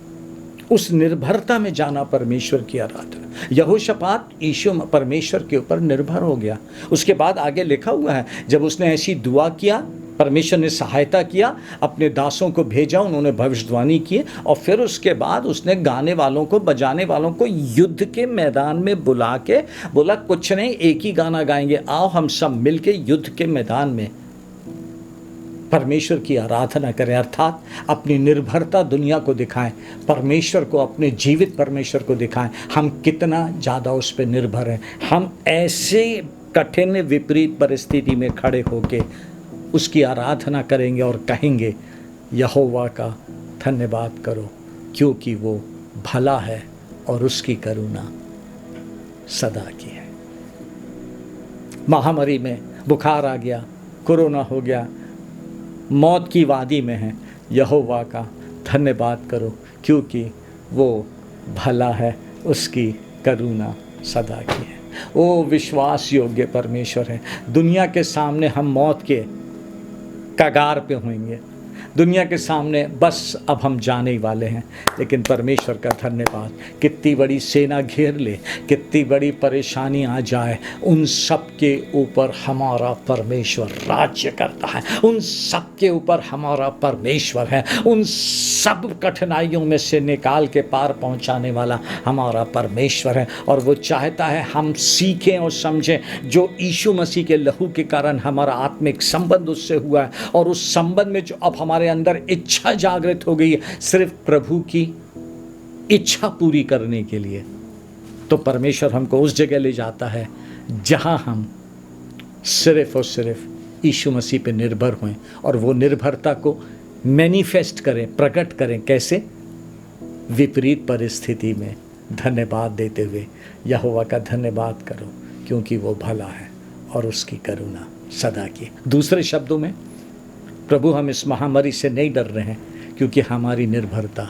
उस निर्भरता में जाना परमेश्वर की आराधना। यहोशापात यीशु परमेश्वर के ऊपर निर्भर हो गया। उसके बाद आगे लिखा हुआ है, जब उसने ऐसी दुआ किया, परमेश्वर ने सहायता किया, अपने दासों को भेजा, उन्होंने भविष्यवाणी की, और फिर उसके बाद उसने गाने वालों को, बजाने वालों को युद्ध के मैदान में बुला के बोला, कुछ नहीं, एक ही गाना गाएंगे, आओ हम सब मिलके युद्ध के मैदान में परमेश्वर की आराधना करें, अर्थात अपनी निर्भरता दुनिया को दिखाएं, परमेश्वर को, अपने जीवित परमेश्वर को दिखाएं, हम कितना ज़्यादा उस पर निर्भर हैं। हम ऐसे कठिन विपरीत परिस्थिति में खड़े होके उसकी आराधना करेंगे और कहेंगे, यहोवा का धन्यवाद करो क्योंकि वो भला है और उसकी करुणा सदा की है। महामारी में बुखार आ गया, कोरोना हो गया, मौत की वादी में है, यहोवा का धन्यवाद करो क्योंकि वो भला है, उसकी करुणा सदा की है। वो विश्वास योग्य परमेश्वर है। दुनिया के सामने हम मौत के कगार पे होंगे, दुनिया के सामने बस अब हम जाने ही वाले हैं, लेकिन परमेश्वर का धन्यवाद, कितनी बड़ी सेना घेर ले, कितनी बड़ी परेशानी आ जाए, उन सब के ऊपर हमारा परमेश्वर राज्य करता है, उन सब के ऊपर हमारा परमेश्वर है, उन सब कठिनाइयों में से निकाल के पार पहुंचाने वाला हमारा परमेश्वर है। और वो चाहता है हम सीखें और समझें जो यीशु मसीह के लहू के कारण हमारा आत्मिक संबंध उससे हुआ है, और उस संबंध में जो अब हमारे अंदर इच्छा जागृत हो गई है सिर्फ प्रभु की इच्छा पूरी करने के लिए, तो परमेश्वर हमको उस जगह ले जाता है जहां हम सिर्फ और सिर्फ यीशु मसीह पे निर्भर हुए, और वो निर्भरता को मैनिफेस्ट करें, प्रकट करें। कैसे? विपरीत परिस्थिति में धन्यवाद देते हुए, यहोवा का धन्यवाद करो क्योंकि वो भला है और उसकी करुणा सदा की। दूसरे शब्दों में, प्रभु हम इस महामारी से नहीं डर रहे हैं क्योंकि हमारी निर्भरता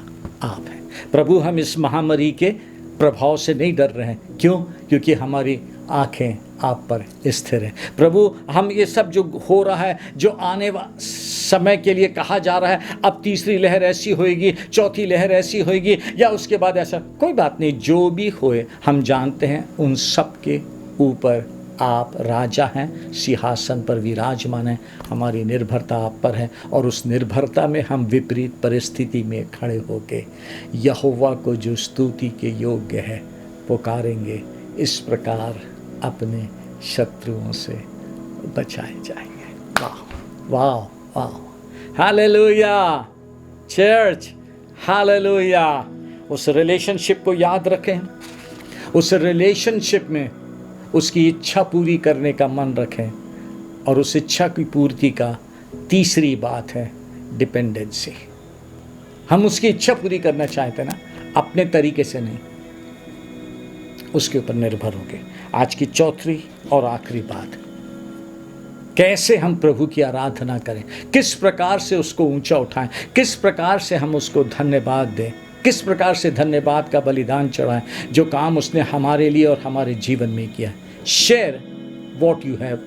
आप है। प्रभु हम इस महामारी के प्रभाव से नहीं डर रहे हैं, क्यों? क्योंकि हमारी आंखें आप पर स्थिर हैं। प्रभु, हम ये सब जो हो रहा है, जो आने समय के लिए कहा जा रहा है, अब तीसरी लहर ऐसी होएगी, चौथी लहर ऐसी होएगी, या उसके बाद ऐसा, कोई बात नहीं, जो भी होए हम जानते हैं उन सब के ऊपर आप राजा हैं, सिंहासन पर विराजमान हैं। हमारी निर्भरता आप पर है, और उस निर्भरता में हम विपरीत परिस्थिति में खड़े होके यहोवा को जो स्तुति के योग्य है पुकारेंगे, इस प्रकार अपने शत्रुओं से बचाए जाएंगे। वाह वाह वाह, हालेलुया चर्च, हालेलुया। उस रिलेशनशिप को याद रखें, उस रिलेशनशिप में उसकी इच्छा पूरी करने का मन रखें, और उस इच्छा की पूर्ति का तीसरी बात है डिपेंडेंसी। हम उसकी इच्छा पूरी करना चाहते ना, अपने तरीके से नहीं, उसके ऊपर निर्भर होके। आज की चौथी और आखिरी बात, कैसे हम प्रभु की आराधना करें, किस प्रकार से उसको ऊंचा उठाएं, किस प्रकार से हम उसको धन्यवाद दें, किस प्रकार से धन्यवाद का बलिदान चढ़ाएं जो काम उसने हमारे लिए और हमारे जीवन में किया। Share what you have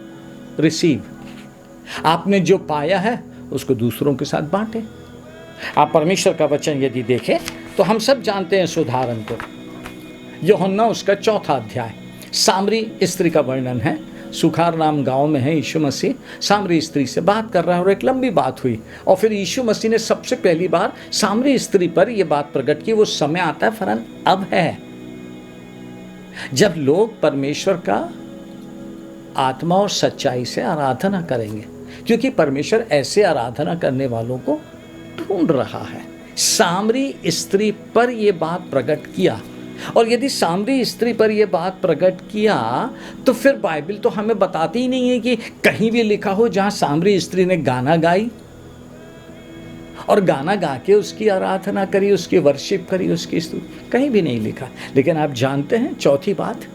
receive, आपने जो पाया है उसको दूसरों के साथ बांटें। आप परमेश्वर का वचन यदि देखें तो हम सब जानते हैं इस उदाहरण को। यूहन्ना उसका 4 अध्याय, सामरी स्त्री का वर्णन है। सुखार नाम गांव में है, यीशु मसीह सामरी स्त्री से बात कर रहा है, और एक लंबी बात हुई, और फिर यीशु मसीह ने सबसे पहली बार सामरी स्त्री पर यह बात प्रकट की। वो समय आता है, फरन अब है, जब लोग परमेश्वर का आत्मा और सच्चाई से आराधना करेंगे, क्योंकि परमेश्वर ऐसे आराधना करने वालों को ढूंढ रहा है। सामरी स्त्री पर यह बात प्रकट किया, और यदि सामरी स्त्री पर यह बात प्रकट किया तो फिर बाइबल तो हमें बताती ही नहीं है कि कहीं भी लिखा हो जहां सामरी स्त्री ने गाना गाई और गाना गा के उसकी आराधना करी, उसकी वर्शिप करी, उसकी स्तुति, कहीं भी नहीं लिखा। लेकिन आप जानते हैं चौथी बात,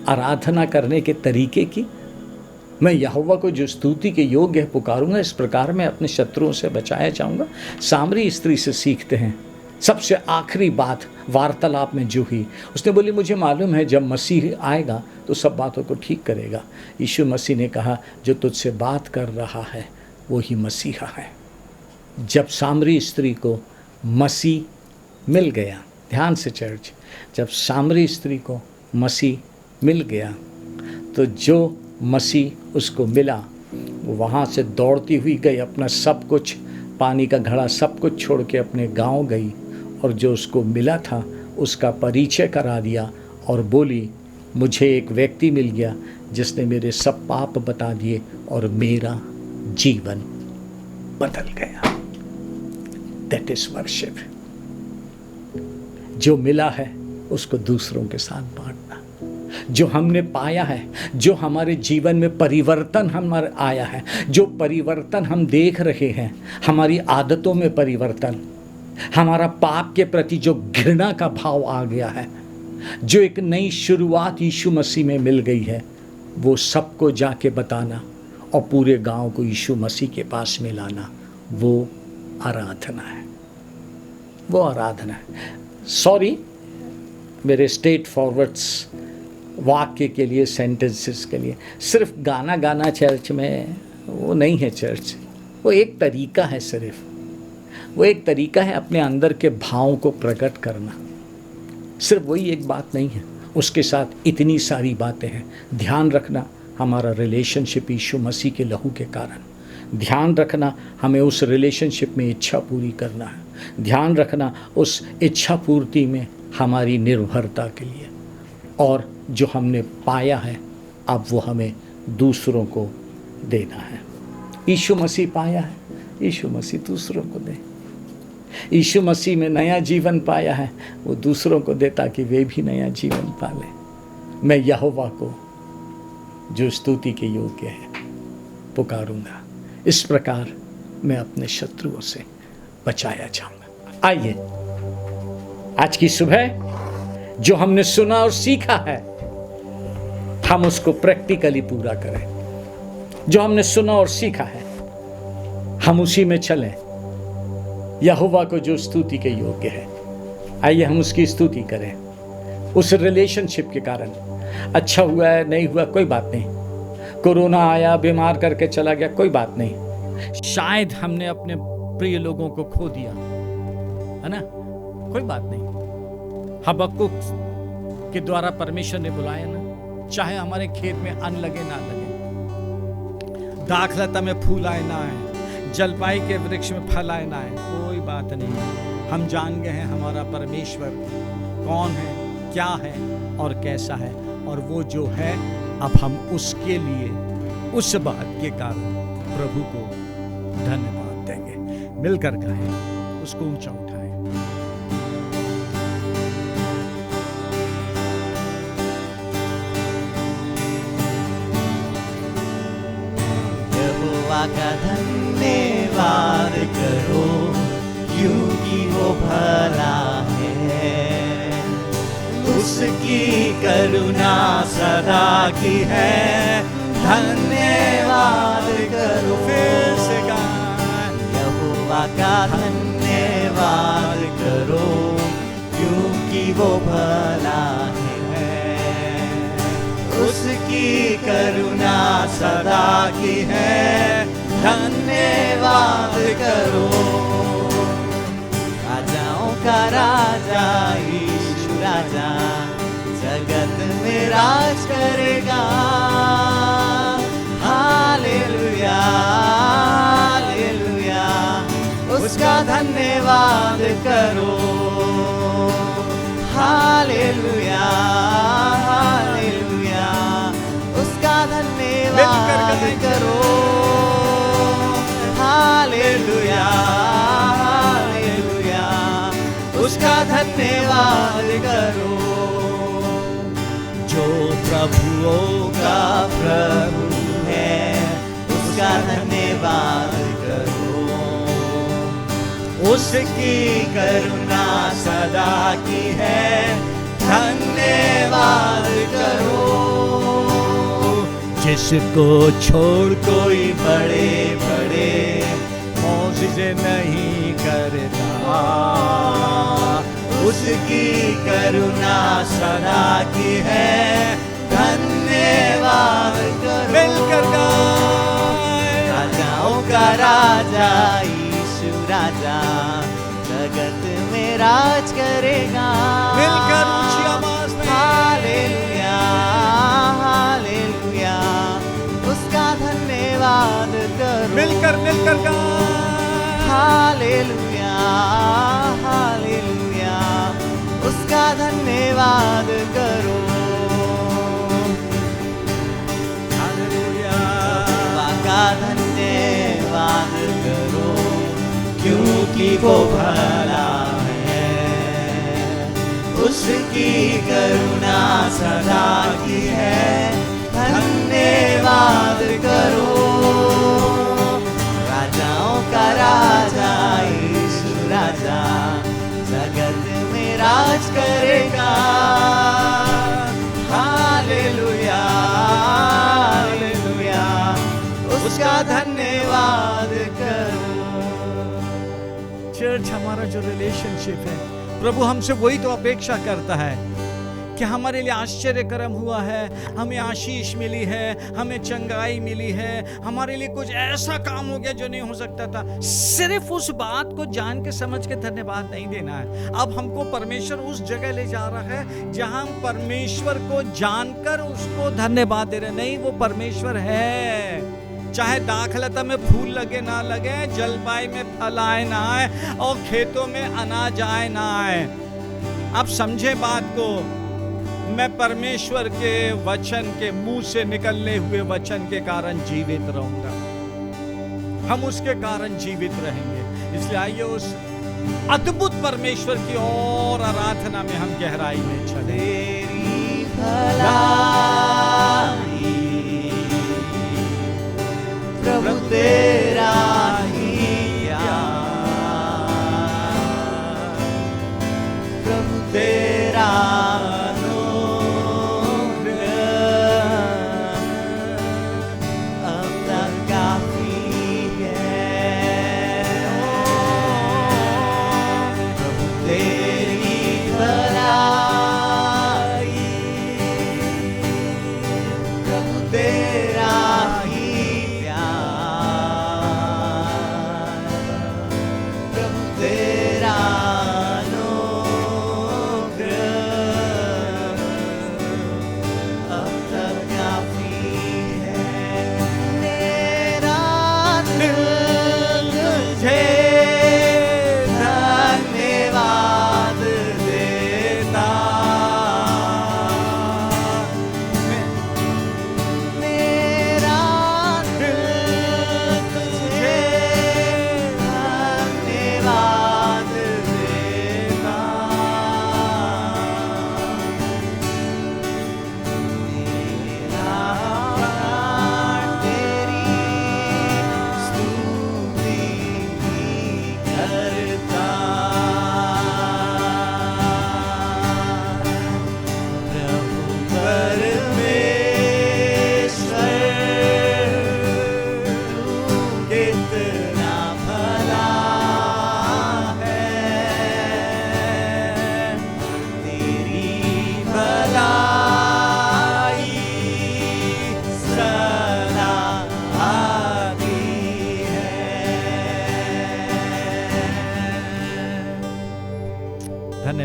आराधना करने के तरीके की, मैं यहोवा को जो स्तुति के योग्य है पुकारूंगा, इस प्रकार मैं अपने शत्रुओं से बचाया जाऊंगा। सामरी स्त्री से सीखते हैं। सबसे आखिरी बात वार्तालाप में जो हुई, उसने बोली मुझे मालूम है जब मसीह आएगा तो सब बातों को ठीक करेगा। यीशु मसीह ने कहा जो तुझसे बात कर रहा है वो ही मसीहा है। जब सामरी स्त्री को मसीह मिल गया, ध्यान से चर्च, जब सामरी स्त्री को मसीह मिल गया तो जो मसीह उसको मिला वो वहाँ से दौड़ती हुई गई, अपना सब कुछ, पानी का घड़ा सब कुछ छोड़ के अपने गांव गई, और जो उसको मिला था उसका परिचय करा दिया, और बोली मुझे एक व्यक्ति मिल गया जिसने मेरे सब पाप बता दिए और मेरा जीवन बदल गया। That is worship. जो मिला है उसको दूसरों के साथ बांटना। जो हमने पाया है, जो हमारे जीवन में परिवर्तन हमारे आया है, जो परिवर्तन हम देख रहे हैं, हमारी आदतों में परिवर्तन, हमारा पाप के प्रति जो घृणा का भाव आ गया है, जो एक नई शुरुआत यीशु मसीह में मिल गई है, वो सबको जाके बताना और पूरे गांव को यीशु मसीह के पास में लाना, वो आराधना है। वो आराधना है। सॉरी मेरे स्ट्रेट फॉरवर्ड्स वाक्य के लिए, सेंटेंसेस के लिए, सिर्फ गाना गाना चर्च में वो नहीं है। चर्च वो एक तरीका है, सिर्फ वो एक तरीका है अपने अंदर के भावों को प्रकट करना, सिर्फ वही एक बात नहीं है। उसके साथ इतनी सारी बातें हैं। ध्यान रखना हमारा रिलेशनशिप यीशु मसीह के लहू के कारण, ध्यान रखना हमें उस रिलेशनशिप में इच्छा पूरी करना है, ध्यान रखना उस इच्छा पूर्ति में हमारी निर्भरता के लिए, और जो हमने पाया है अब वो हमें दूसरों को देना है। यीशु मसीह पाया है, यीशु मसीह दूसरों को दे। यीशु मसीह में नया जीवन पाया है, वो दूसरों को दे ताकि वे भी नया जीवन पाले। मैं यहोवा को जो स्तुति के योग्य है पुकारूंगा। इस प्रकार मैं अपने शत्रुओं से बचाया जाऊंगा। आइए आज की सुबह जो हमने सुना और सीखा है हम उसको प्रैक्टिकली पूरा करें। जो हमने सुना और सीखा है हम उसी में चलें। यहोवा को जो स्तुति के योग्य है, आइए हम उसकी स्तुति करें। उस रिलेशनशिप के कारण अच्छा हुआ है नहीं हुआ कोई बात नहीं, कोरोना आया बीमार करके चला गया कोई बात नहीं, शायद हमने अपने प्रिय लोगों को खो दिया है ना, कोई बात नहीं। हबक्कुक के द्वारा परमेश्वर ने बुलाया ना, चाहे हमारे खेत में अन्न लगे ना लगे, दाखलता में फूल आए ना आए, जलपाई के वृक्ष में फल आए ना आए, कोई बात नहीं। हम जान गए हैं हमारा परमेश्वर कौन है, क्या है और कैसा है, और वो जो है अब हम उसके लिए उस बात के कारण प्रभु को धन्यवाद देंगे। मिलकर गाएं, उसको ऊंचा उठाएं। यहोवा का धन्यवाद करो, क्योंकि वो भला है, उसकी करुणा सदा की है। धन्यवाद करो, फिर से गाएं। यहोवा का धन्यवाद करो, क्योंकि वो भला है, उसकी करुणा सदा की है। धन्यवाद करो, राजाओं का राजा यीशु राजा जगत में राज करेगा। हालेलुया हालेलुया, उसका धन्यवाद करो। हालेलुया हालेलुया, उसका धन्यवाद करो। हालेलुया हालेलुया, उसका धन्यवाद करो। जो प्रभुओं का प्रभु है, उसका धन्यवाद करो। उसकी करुणा सदा की है। धन्यवाद करो। जिसको छोड़ कोई बड़े बड़े मौजज़े नहीं करता, उसकी करुणा सदा की है। धन्यवाद करो। मिलकर गाएं। राजाओं का राजा यीशु राजा जगत में राज करेगा। मिलकर ऊंची आवाज में हालेलुया हालेलुया, उसका धन्यवाद करो। मिलकर गाएं। हालेलुया हालेलुया, उसका धन्यवाद करो। हालेलुया, का धन्यवाद करो, क्योंकि वो भला है, उसकी करुणा सदा की है। धन्यवाद करो। राजाओं का राजा यीशु राजा जगत में राज करेगा। हालेलुया हालेलुया, उसका धन्यवाद करो। चर्च हमारा जो रिलेशनशिप है, प्रभु हमसे वही तो अपेक्षा करता है कि हमारे लिए आश्चर्यकरम हुआ है, हमें आशीष मिली है, हमें चंगाई मिली है, हमारे लिए कुछ ऐसा काम हो गया जो नहीं हो सकता था। सिर्फ उस बात को जान के समझ के धन्यवाद नहीं देना है। अब हमको परमेश्वर उस जगह ले जा रहा है जहां हम परमेश्वर को जानकर उसको धन्यवाद दे रहे। नहीं, वो परमेश्वर है, चाहे दाखलता में फूल लगे ना लगे, जलपाई में फल आए ना आए, और खेतों में अनाज आए ना आए। आप समझे बात को। मैं परमेश्वर के वचन के मुंह से निकलने हुए वचन के कारण जीवित रहूंगा। हम उसके कारण जीवित रहेंगे। इसलिए आइए उस अद्भुत परमेश्वर की और आराधना में हम गहराई में चले। तेरी भलाई प्रभु तेरा ही प्यार, प्रभु तेरा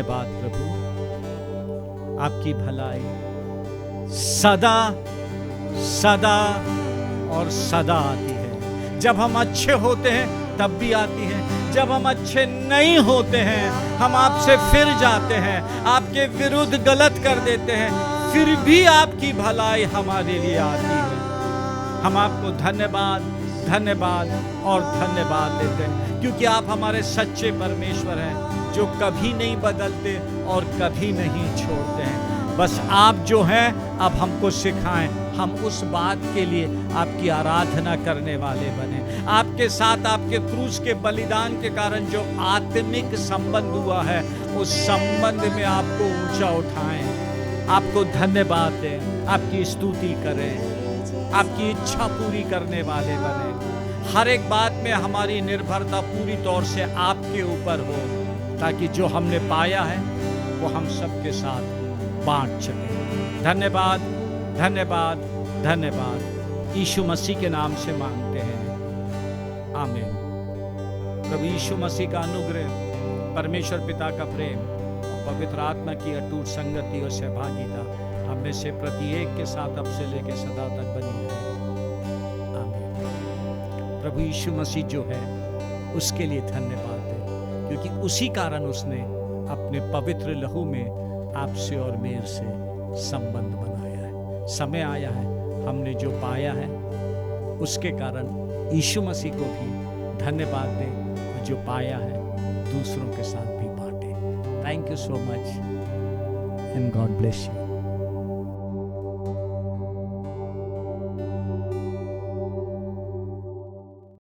धन्यवाद प्रभु, आपकी भलाई सदा सदा और सदा आती है। जब हम अच्छे होते हैं तब भी आती है, जब हम अच्छे नहीं होते हैं, हम आपसे फिर जाते हैं, आपके विरुद्ध गलत कर देते हैं, फिर भी आपकी भलाई हमारे लिए आती है। हम आपको धन्यवाद धन्यवाद और धन्यवाद देते हैं, क्योंकि आप हमारे सच्चे परमेश्वर हैं, जो कभी नहीं बदलते और कभी नहीं छोड़ते हैं। बस आप जो हैं अब हमको सिखाएं, हम उस बात के लिए आपकी आराधना करने वाले बने। आपके साथ आपके क्रूस के बलिदान के कारण जो आत्मिक संबंध हुआ है, उस संबंध में आपको ऊंचा उठाएं, आपको धन्यवाद दें, आपकी स्तुति करें, आपकी इच्छा पूरी करने वाले बने। हर एक बात में हमारी निर्भरता पूरी तौर से आपके ऊपर हो, ताकि जो हमने पाया है वो हम सबके साथ बांट सकें। धन्यवाद धन्यवाद धन्यवाद, यीशु मसीह के नाम से मांगते हैं, आमीन। प्रभु यीशु मसीह का अनुग्रह, परमेश्वर पिता का प्रेम, पवित्र आत्मा की अटूट संगति और सहभागिता हम में से प्रत्येक के साथ अब से लेकर सदा तक बनी रहे, आमीन। प्रभु यीशु मसीह जो है उसके लिए धन्यवाद है, क्योंकि उसी कारण उसने अपने पवित्र लहू में आपसे और मेरे से संबंध बनाया है। समय आया है हमने जो पाया है उसके कारण यीशु मसीह को भी धन्यवाद दें, और जो पाया है दूसरों के साथ भी बांटे। Thank you so much and God bless you.